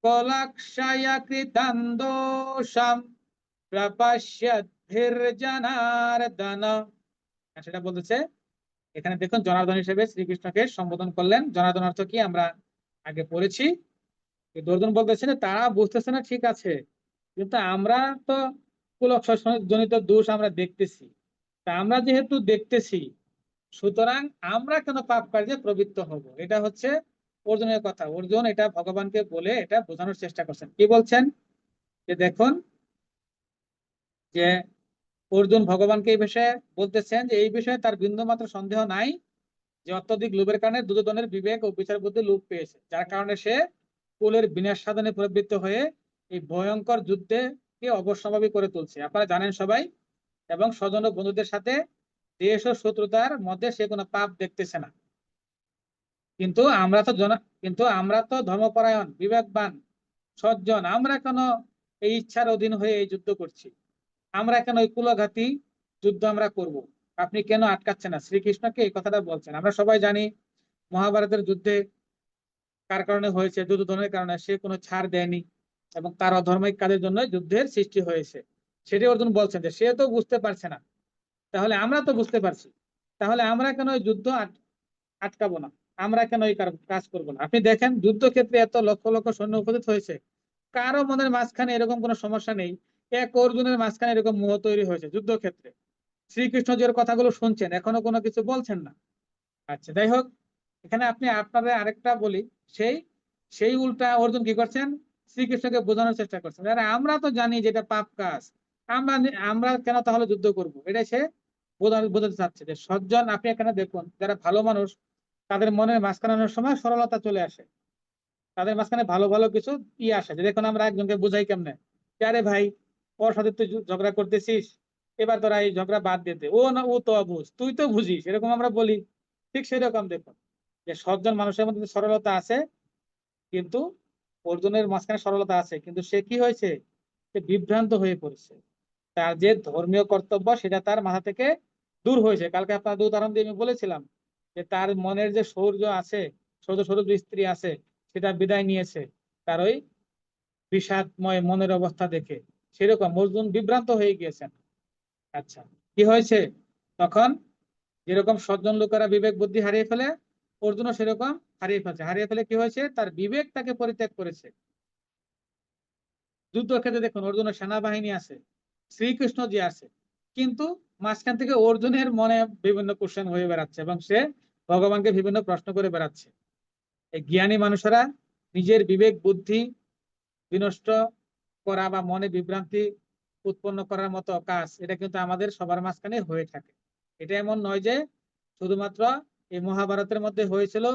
কুলক্ষয়কৃतं দোষম প্রপশ্যদ্ভির্জনার্দন। সেটা বলতেছে, এখানে দেখুন জনার্দন হিসেবে শ্রীকৃষ্ণকে সম্বোধন করলেন। জনার্দন অর্থ কি আমরা আগে পড়েছি। অর্জুন বলতেছে যে তারা বুঝতেছে না, ঠিক আছে, কিন্তু আমরা তো কুলক্ষয় জনিত দোষ আমরা দেখতেছি, তা আমরা যেহেতু দেখতেছি সুতরাং আমরা কেন পাপ কার্যে প্রবৃত্ত হব, এটা হচ্ছে অর্জুনের কথা। অর্জুন এটা ভগবানকে বলে এটা বোঝানোর চেষ্টা করছেন। কি বলছেন, যে দেখুন, যে অর্জুন ভগবানকে এই বিষয়ে বলতেছেন যে এই বিষয়ে তার বিন্দু মাত্র সন্দেহ নাই যে অত্যধিক লোভের কারণে দুর্যোধনের বিবেক ও বিচার বুদ্ধি লোপ পেয়েছে, যার কারণে সে কুলের বিনাশ সাধনে প্রবৃত্ত হয়ে এই ভয়ঙ্কর যুদ্ধে কে অবশ্যম্ভাবী করে তুলছে। আপনারা জানেন সবাই, এবং স্বজন ও বন্ধুদের সাথে দেশ ও শত্রুতার মধ্যে সে কোনো পাপ দেখতেছে না। কিন্তু আমরা তো ধর্মপরায়ণ, বিবেকবান, সজ্জন, আমরা কেন এই ইচ্ছার অধীন হয়ে এই যুদ্ধ করছি, আমরা কেন ওই কুলঘাতী যুদ্ধ আমরা করব, আপনি কেন আটকাচ্ছেন না, শ্রীকৃষ্ণকে এই কথাটা বলছেন। আমরা সবাই জানি মহাভারতের যুদ্ধে কার কারণে হয়েছে, দুর্যোধনের কারণে, সে কোনো ছাড় দেয়নি এবং তার অধর্মিক কাজের জন্য যুদ্ধের সৃষ্টি হয়েছে। সেটি অর্জুন বলছেন যে সে তো বুঝতে পারছে না, তাহলে আমরা তো বুঝতে পারছি, তাহলে আমরা কেন ওই যুদ্ধ আটকাবো না, আমরা কেন ওই কাজ করবো না। আপনি দেখেন যুদ্ধক্ষেত্রে এত লক্ষ লক্ষ সৈন্য উপস্থিত হয়েছে, কারো মনের মাঝখানে এরকম কোনো সমস্যা নেই, এক অর্জুনের মাঝখানে এরকম মোহ তৈরি হয়েছে যুদ্ধক্ষেত্রে। শ্রীকৃষ্ণ যে কথাগুলো শুনছেন এখনো কোনো কিছু বলছেন না। আচ্ছা, যাই হোক, এখানে আপনি আপনাদের আরেকটা বলি, সেই সেই উল্টা অর্জুন কি করছেন, শ্রীকৃষ্ণকে বোঝানোর চেষ্টা করছেন, আরে আমরা তো জানি যেটা পাপ কাজ, আমরা আমরা কেন তাহলে যুদ্ধ করব, এটা সে বোঝাতে চাচ্ছে। যে সজ্জন, আপনি এখানে দেখুন যারা ভালো মানুষ তাদের মনের মাঝখানে অনেক সময় সরলতা চলে আসে, তাদের মাঝখানে ভালো ভালো কিছু আসে। যে দেখুন আমরা একজনকে বুঝাই কেমনে, যে আরে ভাই, ওর সাথে তুই ঝগড়া করতেছিস, এবার তোরা এই ঝগড়া বাদ দিতে, ও না ও তো অবুঝ, তুই তো বুঝিস, এরকম আমরা বলি। ঠিক সেরকম দেখুন, যে সজ্জন মানুষের মধ্যে সরলতা আছে, কিন্তু অর্জুনের মাঝখানে সরলতা আছে, কিন্তু সে কি হয়েছে, সে বিভ্রান্ত হয়ে পড়েছে, তার যে ধর্মীয় কর্তব্য সেটা তার মাথা থেকে দূর হয়েছে। কালকে আপনার উদাহরণ দিয়ে আমি বলেছিলাম যে তার মনের যে সৌর্য আছে, সৌর্য সৌর্য স্ত্রী আছে, সেটা বিদায় নিয়েছে তার ওই বিষাদময় মনের অবস্থা দেখে। সেরকম অর্জুন বিভ্রান্ত হয়ে গিয়েছেন। আচ্ছা, কি হয়েছে তখন, যেরকম সজ্জন লোকেরা বিবেক বুদ্ধি হারিয়ে ফেলে, অর্জুনও সেরকম হারিয়ে ফেলছে। হারিয়ে ফেলে কি হয়েছে, তার বিবেক তাকে পরিত্যাগ করেছে। যুদ্ধক্ষেত্রে দেখুন অর্জুনের সেনাবাহিনী আছে, শ্রীকৃষ্ণ যে আছে, কিন্তু মাঝখান থেকে অর্জুনের মনে বিভিন্ন কোশ্চেন হয়ে বেড়াচ্ছে এবং সে ভগবানকে বিভিন্ন প্রশ্ন করে বেড়াচ্ছে। এই জ্ঞানী মানুষেরা নিজের বিবেক বুদ্ধি বিনষ্ট করা বা মনে বিভ্রান্তি উৎপন্ন করার মতো কাজ এটা কিন্তু আমাদের সবার মাঝখানে হয়ে থাকে। এটা এমন নয় যে শুধুমাত্র এই মহাভারতের মধ্যে হয়েছিল,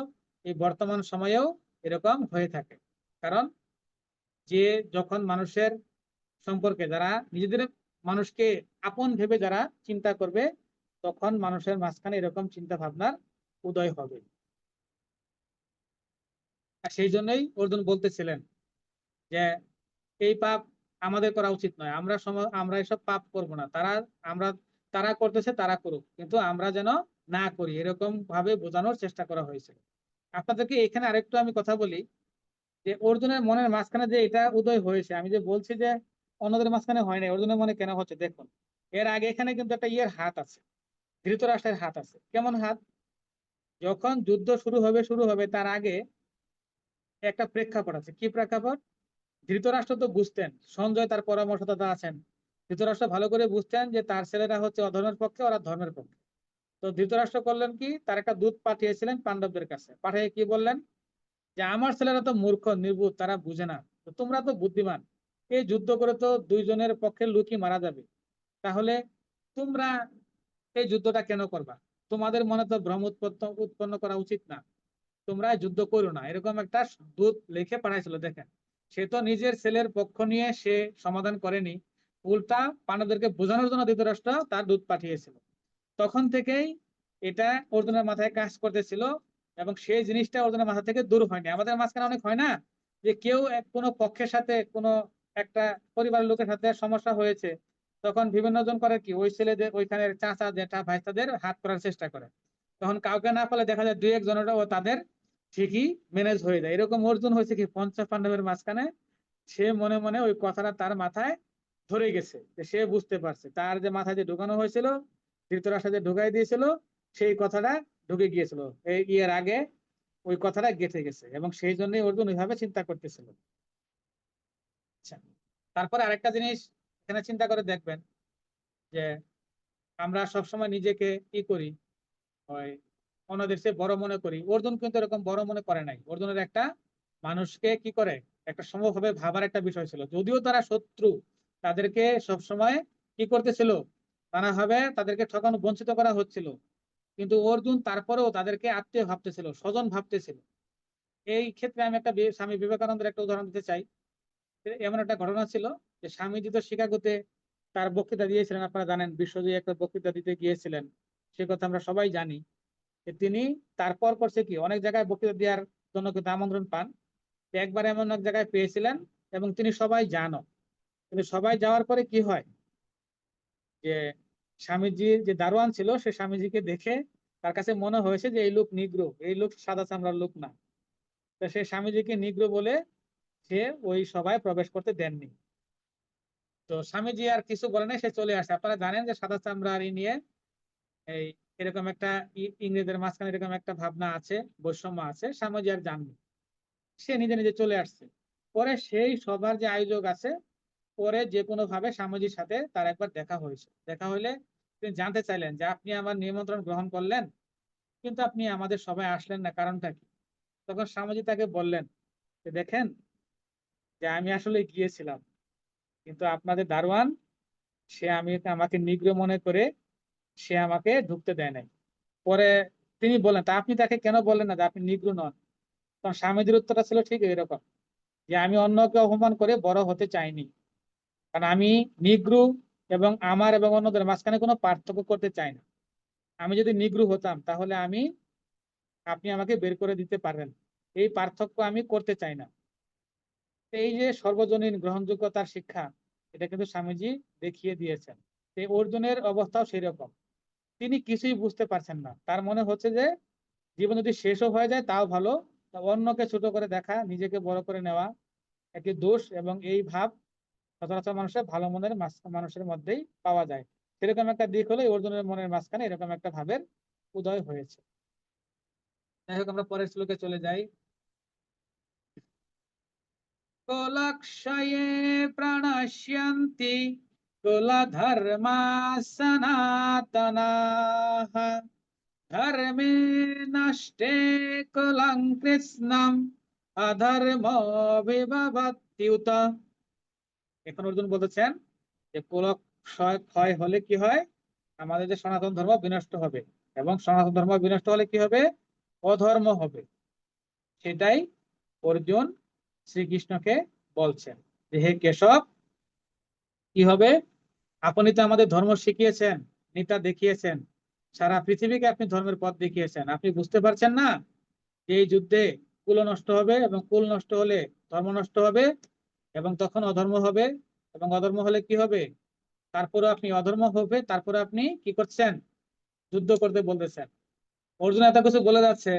এই বর্তমান সময়েও এরকম হয়ে থাকে। কারণ যে যখন মানুষের সম্পর্কে যারা নিজেদের মানুষকে আপন ভেবে যারা চিন্তা করবে, তখন মানুষের মাঝখানে এরকম চিন্তা ভাবনার উদয় হবে। আর সেই জন্যই অর্জুন বলতেছিলেন যে এই পাপ আমাদের করা উচিত নয়, আমরা এসব পাপ করব না, তারা করতেছে তারা করুক, কিন্তু আমরা যেন না করি, এরকম ভাবে বোঝানোর চেষ্টা করা হয়েছিল। আপনাদেরকে এখানে আরেকটু আমি কথা বলি যে অর্জুনের মনের মাঝখানে যে এটা উদয় হয়েছে, আমি যে বলছি যে অন্যদের মাঝখানে হয় না, অর্জুনের মনে কেন হচ্ছে দেখুন। এর আগে এখানে কিন্তু একটা হাত আছে, ধৃতরাষ্ট্রের হাত আছে। কেমন হাত? যখন যুদ্ধ শুরু হবে তার আগে একটা প্রেক্ষাপট আছে। কি প্রেক্ষাপট? ধৃতরাষ্ট্র তো বুঝতেন, সঞ্জয় তার পরামর্শদাতা আছেন, ধৃতরাষ্ট্র ভালো করে বুঝতেন যে তার ছেলেরা হচ্ছে অধর্মের পক্ষে, ওরা ধর্মের পক্ষে। তো ধৃতরাষ্ট্র করলেন কি, তার একটা দূত পাঠিয়েছিলেন পাণ্ডবদের কাছে, পাঠিয়ে কি বললেন যে আমার ছেলেরা তো মূর্খ নির্বুধ, তারা বুঝে না, তো তোমরা তো বুদ্ধিমান, এই যুদ্ধ করে তো দুইজনের পক্ষে লোকই মারা যাবে, তাহলে তোমরা এই যুদ্ধটা কেন করবা? তোমাদের মনে তো ভ্রম উৎপন্ন করা উচিত না, তোমরা যুদ্ধ করো না। এরকম একটা দূত লিখে পাঠাইছিল। দেখেন, সে তো নিজের ছেলের পক্ষ নিয়ে সে সমাধান করেনি, উল্টা পাণ্ডবদেরকে বোঝানোর জন্য ধৃতরাষ্ট্র তার দূত পাঠিয়েছিল। তখন থেকেই এটা অর্জুনের মাথায় কাজ করতেছিল, এবং সেই জিনিসটা অর্জুনের মাথা থেকে দূর হয়নি। আমাদের মাঝখানে অনেক হয় না যে কেউ কোনো পক্ষের সাথে, কোনো একটা পরিবারের লোকের সাথে সমস্যা হয়েছে, তখন বিভিন্ন জন করে কি, ওই ছেলেদের ওইখানে চাচা জেঠা ভাইস্তাদের হাত করার চেষ্টা করে। তখন কাউকে না পেলে দেখা যায় দুই একজনেরও তাদের ঠিকই ম্যানেজ হয়ে যায়। এরকম অর্জুন হয়েছে কি পঞ্চ পাণ্ডবের মাঝখানে, সে মনে মনে ওই কথাটা তার মাথায় ধরে গেছে, যে সে বুঝতে পারছে তার যে মাথায় যে ঢুকানো হয়েছিল, ধৃতরাষ্ট্র যে ঢুকাই দিয়েছিল, সেই কথাটা ঢুকে গিয়েছিল এই এর আগে, ওই কথাটা গেঁথে গেছে, এবং সেই জন্যই অর্জুন ওইভাবে চিন্তা করতেছিল। আচ্ছা, তারপরে আরেকটা জিনিস এখানে চিন্তা করে দেখবেন যে আমরা সবসময় নিজেকে কি করি, ওই অন্যদের চেয়ে বড় মনে করি। অর্জুন কিন্তু এরকম বড় মনে করে নাই। অর্জুনের একটা মানুষকে কি করে একটা সমভাবে ভাবার একটা বিষয় ছিল, যদিও তারা শত্রু, তাদেরকে সবসময় কি করতেছিল, নানাভাবে তাদেরকে ঠকানো বঞ্চিত করা হচ্ছিল, কিন্তু অর্জুন তারপরেও তাদেরকে আত্মীয় ভাবতেছিল, স্বজন ভাবতেছিল। এই ক্ষেত্রে আমি একটা স্বামী বিবেকানন্দের একটা উদাহরণ দিতে চাই। এমন একটা ঘটনা ছিল যে স্বামীজি তো শিকাগোতে তার বক্তৃতা দিয়েছিলেন, আপনারা জানেন, বিশ্বজয়ী একটা বক্তৃতা দিতে গিয়েছিলেন, সে কথা আমরা সবাই জানি। তিনি তারপর করছে কি, অনেক জায়গায় বক্তৃতা দেওয়ার জন্য কিন্তু আমন্ত্রণ পান, একবার এমন এক জায়গায় পেয়েছিলেন, এবং তিনি সবাই জানো, কিন্তু সবাই যাওয়ার পরে কি হয় যে স্বামীজির যে দারোয়ান ছিল, সে স্বামীজিকে দেখে তার কাছে মনে হয়েছে যে এই লোক নিগ্রো, এই লোক সাদা চামড়ার লোক না। তো সে স্বামীজিকে নিগ্রো বলে সে ওই সভায় প্রবেশ করতে দেননি। তো স্বামীজি আর কিছু বলে নাই, সে চলে আসে। আপনারা জানেন যে সাদা চামড়ার নিয়ে এই এরকম একটা ইংরেজদের মাঝখানে এরকম একটা ভাবনা আছে, বৈষম্য আছে, স্বামীজি আর জাননি, সে নিজে নিজে চলে আসছে। পরে সেই সবার যে আয়োজক আছে, পরে যে কোনো ভাবে স্বামীজির সাথে তার একবার দেখা হয়েছে। দেখা হইলে তিনি জানতে চাইলেন যে আপনি আমার নিমন্ত্রণ গ্রহণ করলেন, কিন্তু আপনি আমাদের সবাই আসলেন না, কারণটা কি? তখন স্বামীজি তাকে বললেন যে দেখেন, যে আমি আসলে গিয়েছিলাম, কিন্তু আপনাদের দারোয়ান, সে আমাকে নিগ্রো মনে করে সে আমাকে ঢুকতে দেয় নাই। পরে তিনি বললেন, তা আপনি তাকে কেন বললেন না যে আপনি নিগ্রো নন? তখন স্বামীজির উত্তরটা ছিল ঠিক এরকম, যে আমি অন্যকে অপমান করে বড় হতে চাইনি, কারণ আমি নিগ্রো এবং আমার এবং অন্যদের মাঝখানে কোনো পার্থক্য করতে চাই না। আমি যদি নিগ্রো হতাম তাহলে আপনি আমাকে বের করে দিতে পারবেন, এই পার্থক্য আমি করতে চাই না। এই যে সর্বজনীন গ্রহণযোগ্যতার শিক্ষা, এটা কিন্তু স্বামীজি দেখিয়ে দিয়েছেন। এই অর্জুনের অবস্থাও সেই রকম, তিনি কিছুই বুঝতে পারছেন না, তার মনে হচ্ছে যে জীবন যদি শেষও হয়ে যায় তাও ভালো, তা অন্যকে ছোট করে দেখা, নিজেকে বড় করে নেওয়া একটি দোষ, এবং এই ভাব সচরাচর মানুষের ভালো মনের মানুষের মধ্যেই পাওয়া যায়। সেরকম একটা দিক হলে অর্জুনের মনের মাঝখানে এরকম একটা ভাবের উদয় হয়েছে। যাই হোক, আমরা পরের শ্লোকে চলে যাই। কুলক্ষয়ে প্রণশ্যন্তি কুলধর্মা সনাতনাঃ ধর্মে নষ্টে কুলং কৃষ্ণম অধর্মো বিভবত্যুত। এখন অর্জুন বলতেছেন যে কুল ক্ষয় হলে কি হয়, আমাদের যে সনাতন ধর্ম বিনষ্ট হবে, এবং সনাতন ধর্ম বিনষ্ট হলে কি হবে, অধর্ম হবে। সেটাই অর্জুন শ্রীকৃষ্ণকে বলছেন যে হে কেশব, কি হবে, আপনি তো আমাদের ধর্ম শিখিয়েছেন, নেতা দেখিয়েছেন, সারা পৃথিবীকে আপনি ধর্মের পথ দেখিয়েছেন, আপনি বুঝতে পারছেন না যে এই যুদ্ধে কুল নষ্ট হবে, এবং কুল নষ্ট হলে ধর্ম নষ্ট হবে, এবং তখন অধর্ম হবে, এবং অধর্ম হলে কি হবে, তারপরে আপনি অধর্ম হবে, তারপরে আপনি কি করছেন, যুদ্ধ করতে বলতেছেন। অর্জুন এত কিছু বলে যাচ্ছে,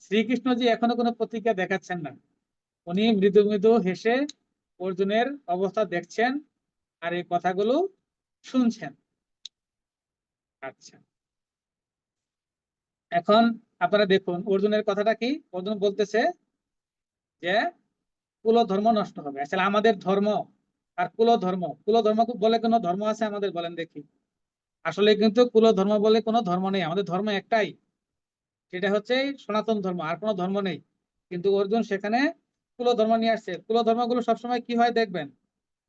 শ্রীকৃষ্ণজি এখনো কোনো প্রতিক্রিয়া দেখাচ্ছেন না। উনি মৃদু মৃদু হেসে অর্জুনের অবস্থা দেখছেন, আর এই কথাগুলো শুনছেন। আচ্ছা, এখন আপনারা দেখুন অর্জুনের কথাটা কি। অর্জুন বলতেছে যে কুল ধর্ম নষ্ট হবে। আসলে আমাদের ধর্ম আর কুল ধর্ম বলে কোনো ধর্ম আছে আমাদের, বলেন দেখি। আসলে কিন্তু কুল ধর্ম বলে কোনো ধর্ম নেই, আমাদের ধর্ম একটাই, সেটা হচ্ছে সনাতন ধর্ম, আর কোনো ধর্ম নেই। কিন্তু অর্জুন সেখানে কুল ধর্ম নিয়ে আসছে। কুল ধর্মগুলো সবসময় কি হয় দেখবেন,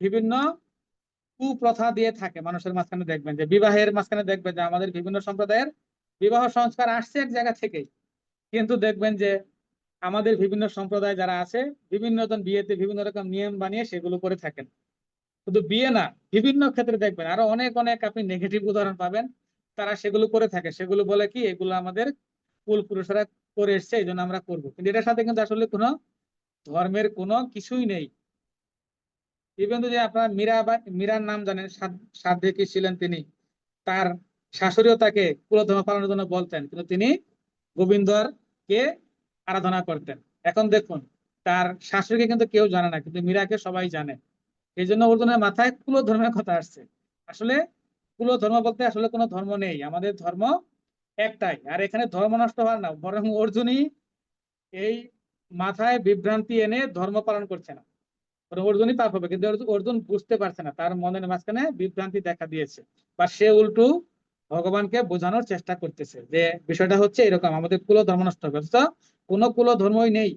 বিভিন্ন কুপ্রথা দিয়ে থাকে মানুষের মাঝখানে। দেখবেন যে বিবাহের মাঝখানে দেখবেন যে আমাদের বিভিন্ন সম্প্রদায়ের বিবাহ সংস্কার আসছে এক জায়গা থেকেই, কিন্তু দেখবেন যে আমাদের বিভিন্ন সম্প্রদায় যারা আছে, বিভিন্ন জন বিয়েতে বিভিন্ন রকম নিয়ম বানিয়ে সেগুলো করে থাকেন। শুধু বিয়ে না, বিভিন্ন ক্ষেত্রে দেখবেন আরো অনেক অনেক আপনি নেগেটিভ উদাহরণ পাবেন। তারা সেগুলো করে থাকে, সেগুলো বলে কি এগুলো আমাদের কুল পুরুষরা করে এসছে, এই জন্য আমরা করবো, কিন্তু এটার সাথে কিন্তু আসলে কোনো ধর্মের কোনো কিছুই নেই। ইভেন যে আপনার মীরার নাম জানেন, সাধ্যে কি ছিলেন তিনি, তার শাশুড়িও তাকে কুলধর্ম পালনের জন্য বলতেন, কিন্তু তিনি গোবিন্দর কে আরাধনা করতেন। এখন দেখুন, তার শাশুড়িকে কিন্তু কেউ জানে না, কিন্তু মীরাকে সবাই জানে। এই জন্য অর্জুনের মাথায় কুল ধর্মের কথা আসছে। আসলে কুল ধর্ম বলতে আসলে কোনো ধর্ম নেই, আমাদের ধর্ম একটাই। আর এখানে ধর্ম নষ্ট হওয়ার না, বরং অর্জুনই এই মাথায় বিভ্রান্তি এনে ধর্ম পালন করছে না, বরং অর্জুনই পাপ হবে। কিন্তু অর্জুন বুঝতে পারছে না, তার মনের মাঝখানে বিভ্রান্তি দেখা দিয়েছে, বা সে উল্টো ভগবানকে বোঝানোর চেষ্টা করতেছে যে বিষয়টা হচ্ছে এরকম, আমাদের কুল ধর্ম নষ্ট হবে। অথচ কোনো কুল ধর্মই নেই,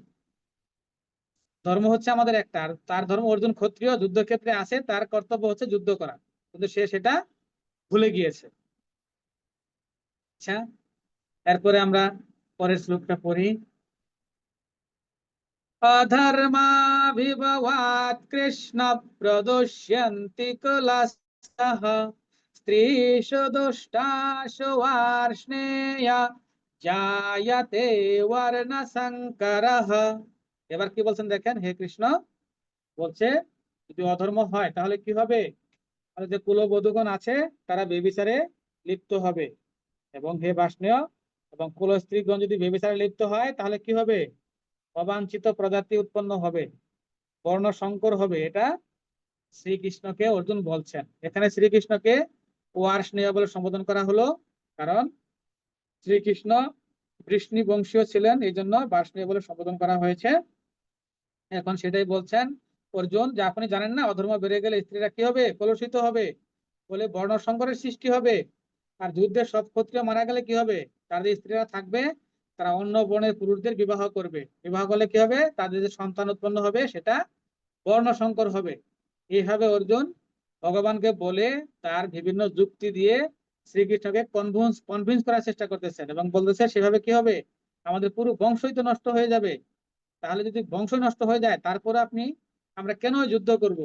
ধর্ম হচ্ছে আমাদের একটা। আর তার ধর্ম, অর্জুন ক্ষত্রিয়, যুদ্ধক্ষেত্রে আছে, তার কর্তব্য হচ্ছে যুদ্ধ করা, কিন্তু সে সেটা ভুলে গিয়েছে। আচ্ছা, এরপরে আমরা পরের শ্লোকটা পড়ি। অধর্মাভিভবাৎ কৃষ্ণ প্রদুষ্যন্তি কুলস্তঃ স্ত্রীষু দুষ্টাসু বার্ষ্ণেয় জায়তে বর্ণ সংকরঃ। এবার কি বলছেন দেখেন, হে কৃষ্ণ বলছে যদি অধর্ম হয় তাহলে কি হবে, তাহলে যে কুলবধূগণ আছে তারা বেবিচারে লিপ্ত হবে, এবং হে বাষ্ণেয়, এবং কুল স্ত্রীগণ যদি বেবিচারে লিপ্ত হয় তাহলে কি হবে, অবাঞ্ছিত প্রজাতি উৎপন্ন হবে, বর্ণ সংকর হবে। এটা শ্রীকৃষ্ণকে অর্জুন বলছেন। এখানে শ্রীকৃষ্ণকে ওয়ার্ষ্ণেয় বলে সম্বোধন করা হলো, কারণ শ্রীকৃষ্ণ বৃষ্ণি বংশীয় ছিলেন, এই জন্য বার্ষ্ণেয় বলে সম্বোধন করা হয়েছে। এখন সেটাই বলছেন অর্জুন, যে আপনি জানেন না অধর্ম বেড়ে গেলে স্ত্রীরা কি হবে, কলুষিত হবে, বলে বর্ণ সংকরের সৃষ্টি হবে। আর যুদ্ধে সব ক্ষত্রিয় মারা গেলে কি হবে, তাদের স্ত্রীরা থাকবে, তারা অন্য বর্ণের পুরুষদের বিবাহ করবে, বিবাহ করলে কি হবে, তাদের যে সন্তান উৎপন্ন হবে সেটা বর্ণ সংকর হবে। এইভাবে অর্জুন ভগবানকে বলে তার বিভিন্ন যুক্তি দিয়ে শ্রীকৃষ্ণকে কনভিন্স করার চেষ্টা করতেছেন, এবং বলতেছে সেভাবে কি হবে, আমাদের পুরো বংশই তো নষ্ট হয়ে যাবে। তাহলে যদি বংশ নষ্ট হয়ে যায় তারপরে আমরা কেন যুদ্ধ করব,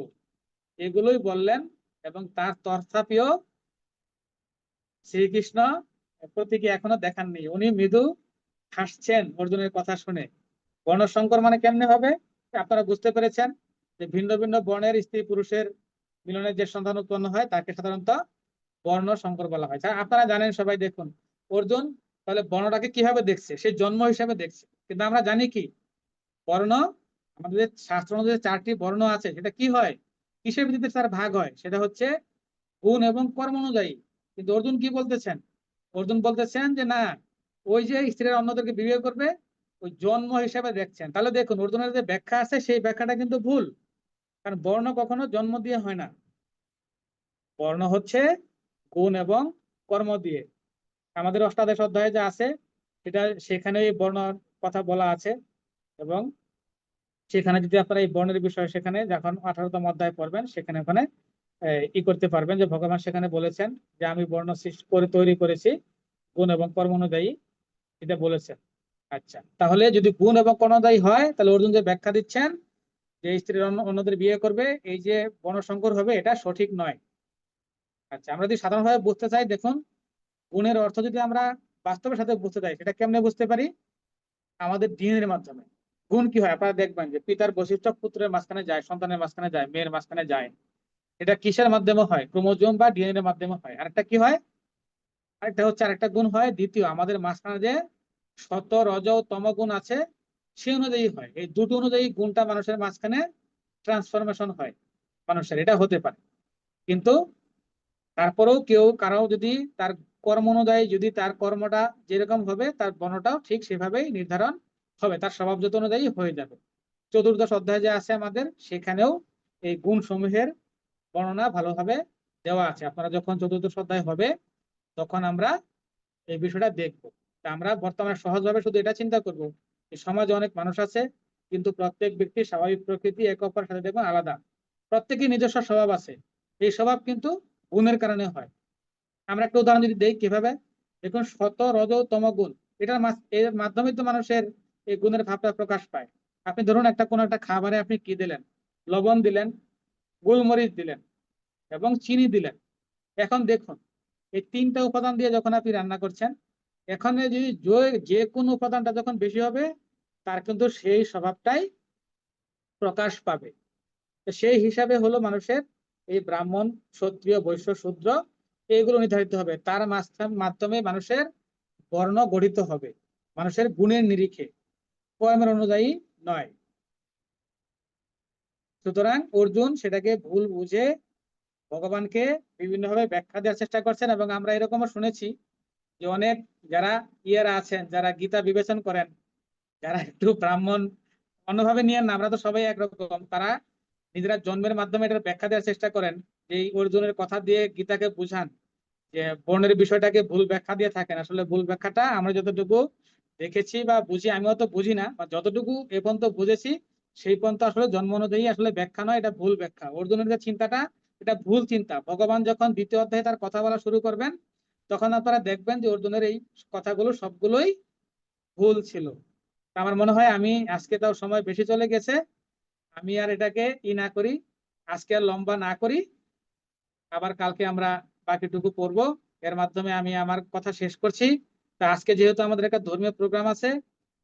এগুলোই বললেন। এবং তার তথাপিও শ্রীকৃষ্ণ প্রতিক্রিয়া এখনো দেখাননি, উনি মৃদু হাসছেন অর্জুনের কথা শুনে। বর্ণসংকর মানে কেমনে হবে, আপনারা বুঝতে পেরেছেন যে ভিন্ন ভিন্ন বর্ণের স্ত্রী পুরুষের মিলনের যে সন্তান উৎপন্ন হয় তাকে সাধারণত বর্ণ সংকর বলা হয়। আপনারা জানেন সবাই। দেখুন অর্জুন তাহলে বর্ণটাকে কিভাবে দেখছে, সে জন্ম হিসাবে দেখছে, কিন্তু আমরা জানি কি বর্ণ, আমাদের শাস্ত্র অনুযায়ী 4টি বর্ণ আছে, সেটা কি হয়, কিসের ভিত্তিতে তার ভাগ হয়, সেটা হচ্ছে গুণ এবং কর্ম অনুযায়ী। কিন্তু অর্জুন কি বলতেছেন, অর্জুন বলতেছেন যে না, ওই যে স্ত্রীরা অন্যদেরকে বিয়ে করবে ওই জন্ম হিসাবে দেখছেন। তাহলে দেখুন অর্জুনের যে ব্যাখ্যা আছে সেই ব্যাখ্যাটা কিন্তু ভুল, কারণ বর্ণ কখনো জন্ম দিয়ে হয় না, বর্ণ হচ্ছে গুণ এবং কর্ম দিয়ে। আমাদের অষ্টাদশ অধ্যায়ে যা আছে সেটা, সেখানে এই বর্ণর কথা বলা আছে, এবং সেখানে যদি আপনারা এই বর্ণের বিষয়ে সেখানে যখন 18তম অধ্যায় পড়বেন সেখানে ওখানে ই করতে পারবেন যে ভগবান সেখানে বলেছেন যে আমি বর্ণ সৃষ্টি করে তৈরি করেছি গুণ এবং কর্ম অনুযায়ী, এটা বলেছেন। আচ্ছা, তাহলে যদি গুণ এবং কর্ম অনুযায়ী হয়, তাহলে অর্জুন যে ব্যাখ্যা দিচ্ছেন যে স্ত্রীর অন্যদের বিয়ে করবে, এই যে বর্ণসংকর হবে, এটা সঠিক নয়। আচ্ছা, আমরা যদি সাধারণভাবে বুঝতে চাই, দেখুন, গুণের অর্থ যদি আমরা বাস্তবের সাথে বুঝতে চাই, সেটা কেমনে বুঝতে পারি? আমাদের ডিএনএর মাধ্যমে। গুণ কি হয় আপনারা দেখবেন যে পিতার বৈশিষ্ট্য পুত্রের মাঝখানে যায়, সন্তানের মাঝখানে যায়, মেয়ের মাঝখানে যায়। এটা কিসের মাধ্যমে হয়? ক্রোমোজোম বা ডিএনএর মাধ্যমে হয়। আরেকটা কি হয়? আরেকটা গুণ হয় দ্বিতীয়, আমাদের মাঝখানে যে সত রজ ও তম গুণ আছে, সেই অনুযায়ী হয়। এই দুটো অনুযায়ী গুণটা মানুষের মাঝখানে ট্রান্সফরমেশন হয় মানুষের, এটা হতে পারে। কিন্তু তারপরেও কারো যদি তার কর্ম অনুযায়ী, যদি তার কর্মটা যেরকম হবে, তার বর্ণটাও ঠিক সেভাবেই নির্ধারণ হবে, তার স্বভাবজাত অনুযায়ী হয়ে যাবে। চতুর্দশ অধ্যায় যে আছে আমাদের, সেখানেও এই গুণ সমূহের বর্ণনা ভালোভাবে দেওয়া আছে। আপনারা যখন চতুর্দশ অধ্যায় হবে, তখন আমরা এই বিষয়টা দেখবো। তা আমরা বর্তমানে সহজভাবে শুধু এটা চিন্তা করব, এই সমাজে অনেক মানুষ আছে, কিন্তু প্রত্যেক ব্যক্তির স্বাভাবিক প্রকৃতি একে অপরের সাথে দেখবেন আলাদা। প্রত্যেকের নিজস্ব স্বভাব আছে, এই স্বভাব কিন্তু গুণের কারণে হয়। আমরা একটা উদাহরণ যদি দেই কিভাবে, দেখুন, শত রজ তম গুণ, এর মাধ্যমে তো মানুষের এই গুণের ভাবটা প্রকাশ পায়। আপনি ধরুন কোনো একটা খাবারে আপনি কি দিলেন? লবণ দিলেন, গোলমরিচ দিলেন এবং চিনি দিলেন। এখন দেখুন, এই তিনটা উপাদান দিয়ে যখন আপনি রান্না করছেন, এখানে যদি যে কোনো উপাদানটা যখন বেশি হবে, তার কিন্তু সেই স্বভাবটাই প্রকাশ পাবে। তো সেই হিসাবে হলো মানুষের এই ব্রাহ্মণ, ক্ষত্রিয়, বৈশ্য, শূদ্র, এইগুলো নির্ধারিত হবে। তার মাধ্যমে মানুষের বর্ণ গঠিত হবে, মানুষের গুণের নিরিখে, কর্মের অনুযায়ী নয়। সুতরাং অর্জুন সেটাকে ভুল বুঝে ভগবানকে বিভিন্নভাবে ব্যাখ্যা দেওয়ার চেষ্টা করছেন। এবং আমরা এরকমও শুনেছি যে অনেক যারা ইয়েরা আছেন, যারা গীতা বিবেচন করেন, যারা একটু ব্রাহ্মণ, অন্যভাবে নিয়ে না, আমরা তো সবাই একরকম, তারা নিজেরা জন্মের মাধ্যমে এটার ব্যাখ্যা দেওয়ার চেষ্টা করেন। এই অর্জুনের কথা দিয়ে গীতাকে বুঝান যে বর্ণের বিষয়টাকে ভুল ব্যাখ্যা দিয়ে থাকেন। আসলে ভুল ব্যাখ্যাটা আমরা যতটুকু দেখেছি বা বুঝি, আমিও তো বুঝি না, বা যতটুকু এ পর্যন্ত বুঝেছি, সেই পর্যন্ত আসলে জন্ম অনুযায়ী আসলে ব্যাখ্যা নয়, এটা ভুল ব্যাখ্যা। অর্জুনের যে চিন্তাটা, এটা ভুল চিন্তা। ভগবান যখন দ্বিতীয় অধ্যায়ে তার কথা বলা শুরু করবেন, তখন আপনারা দেখবেন যে অর্জুনের এই কথাগুলো সবগুলোই ভুল ছিল। আমার মনে হয় আমি আজকে, তাও সময় বেশি চলে গেছে, আমি আর এটাকে না করি, আজকে আর লম্বা না করি, আবার কালকে আমরা বাকিটুকু পড়বো। এর মাধ্যমে আমি আমার কথা শেষ করছি। তা আজকে যেহেতু আমাদের একটা ধর্মীয় প্রোগ্রাম আছে,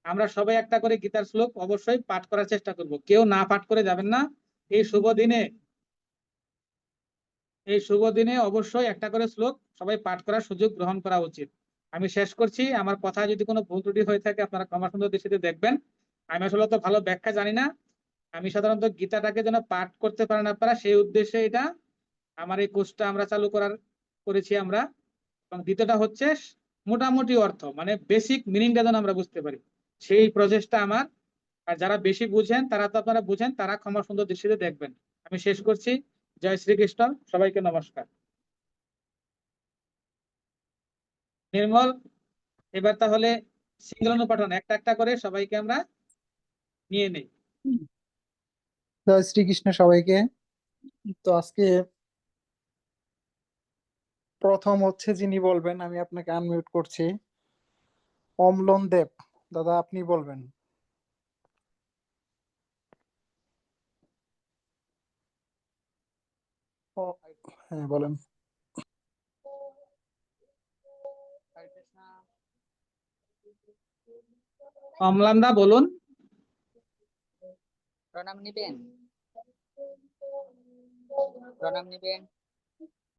আমরা সবাই একটা করে গীতার শ্লোক অবশ্যই পাঠ করার চেষ্টা করব, কেউ না পাঠ করে যাবেন না। এই শুভ দিনে এই শুভ দিনে অবশ্যই একটা করে শ্লোক সবাই পাঠ করার সুযোগ গ্রহণ করা উচিত। আমি শেষ করছি। আমার কথা যদি কোনো ভুল ত্রুটি হয়ে থাকে, আপনারা ক্ষমা সুন্দর দৃষ্টিতে দেখবেন। আমি আসলে তো ভালো ব্যাখ্যা জানি না। আমি সাধারণত গীতাটাকে যেন পাঠ করতে পারেন আপনারা, সেই উদ্দেশ্যে এটা আমার এই কোর্সটা আমরা করেছি আমরা। এবং দ্বিতীয়টা হচ্ছে মোটামুটি অর্থ, মানে বেসিক মিনিংটা যেন আমরা বুঝতে পারি, সেই প্রচেষ্টা আমার। আর যারা বেশি বুঝেন, তারা তো আপনারা বুঝেন, তারা ক্ষমা সুন্দর দৃষ্টিতে দেখবেন। আমি শেষ করছি। জয় শ্রীকৃষ্ণ, সবাইকে নমস্কার। নির্মল, এবার তাহলে সিঙ্গল অনুপাঠন একটা একটা করে সবাইকে আমরা নিয়ে নেই। জয় শ্রীকৃষ্ণ সবাইকে। তো আজকে প্রথম হচ্ছে যিনি বলবেন, আমি আপনাকে আনমিউট করছি, অম্লন দেব। দাদা আপনি বলবেন। ও, হ্যাঁ বলেন। অম্লানদা বলুন। প্রণাম নিবেন, প্রণাম নিবেন।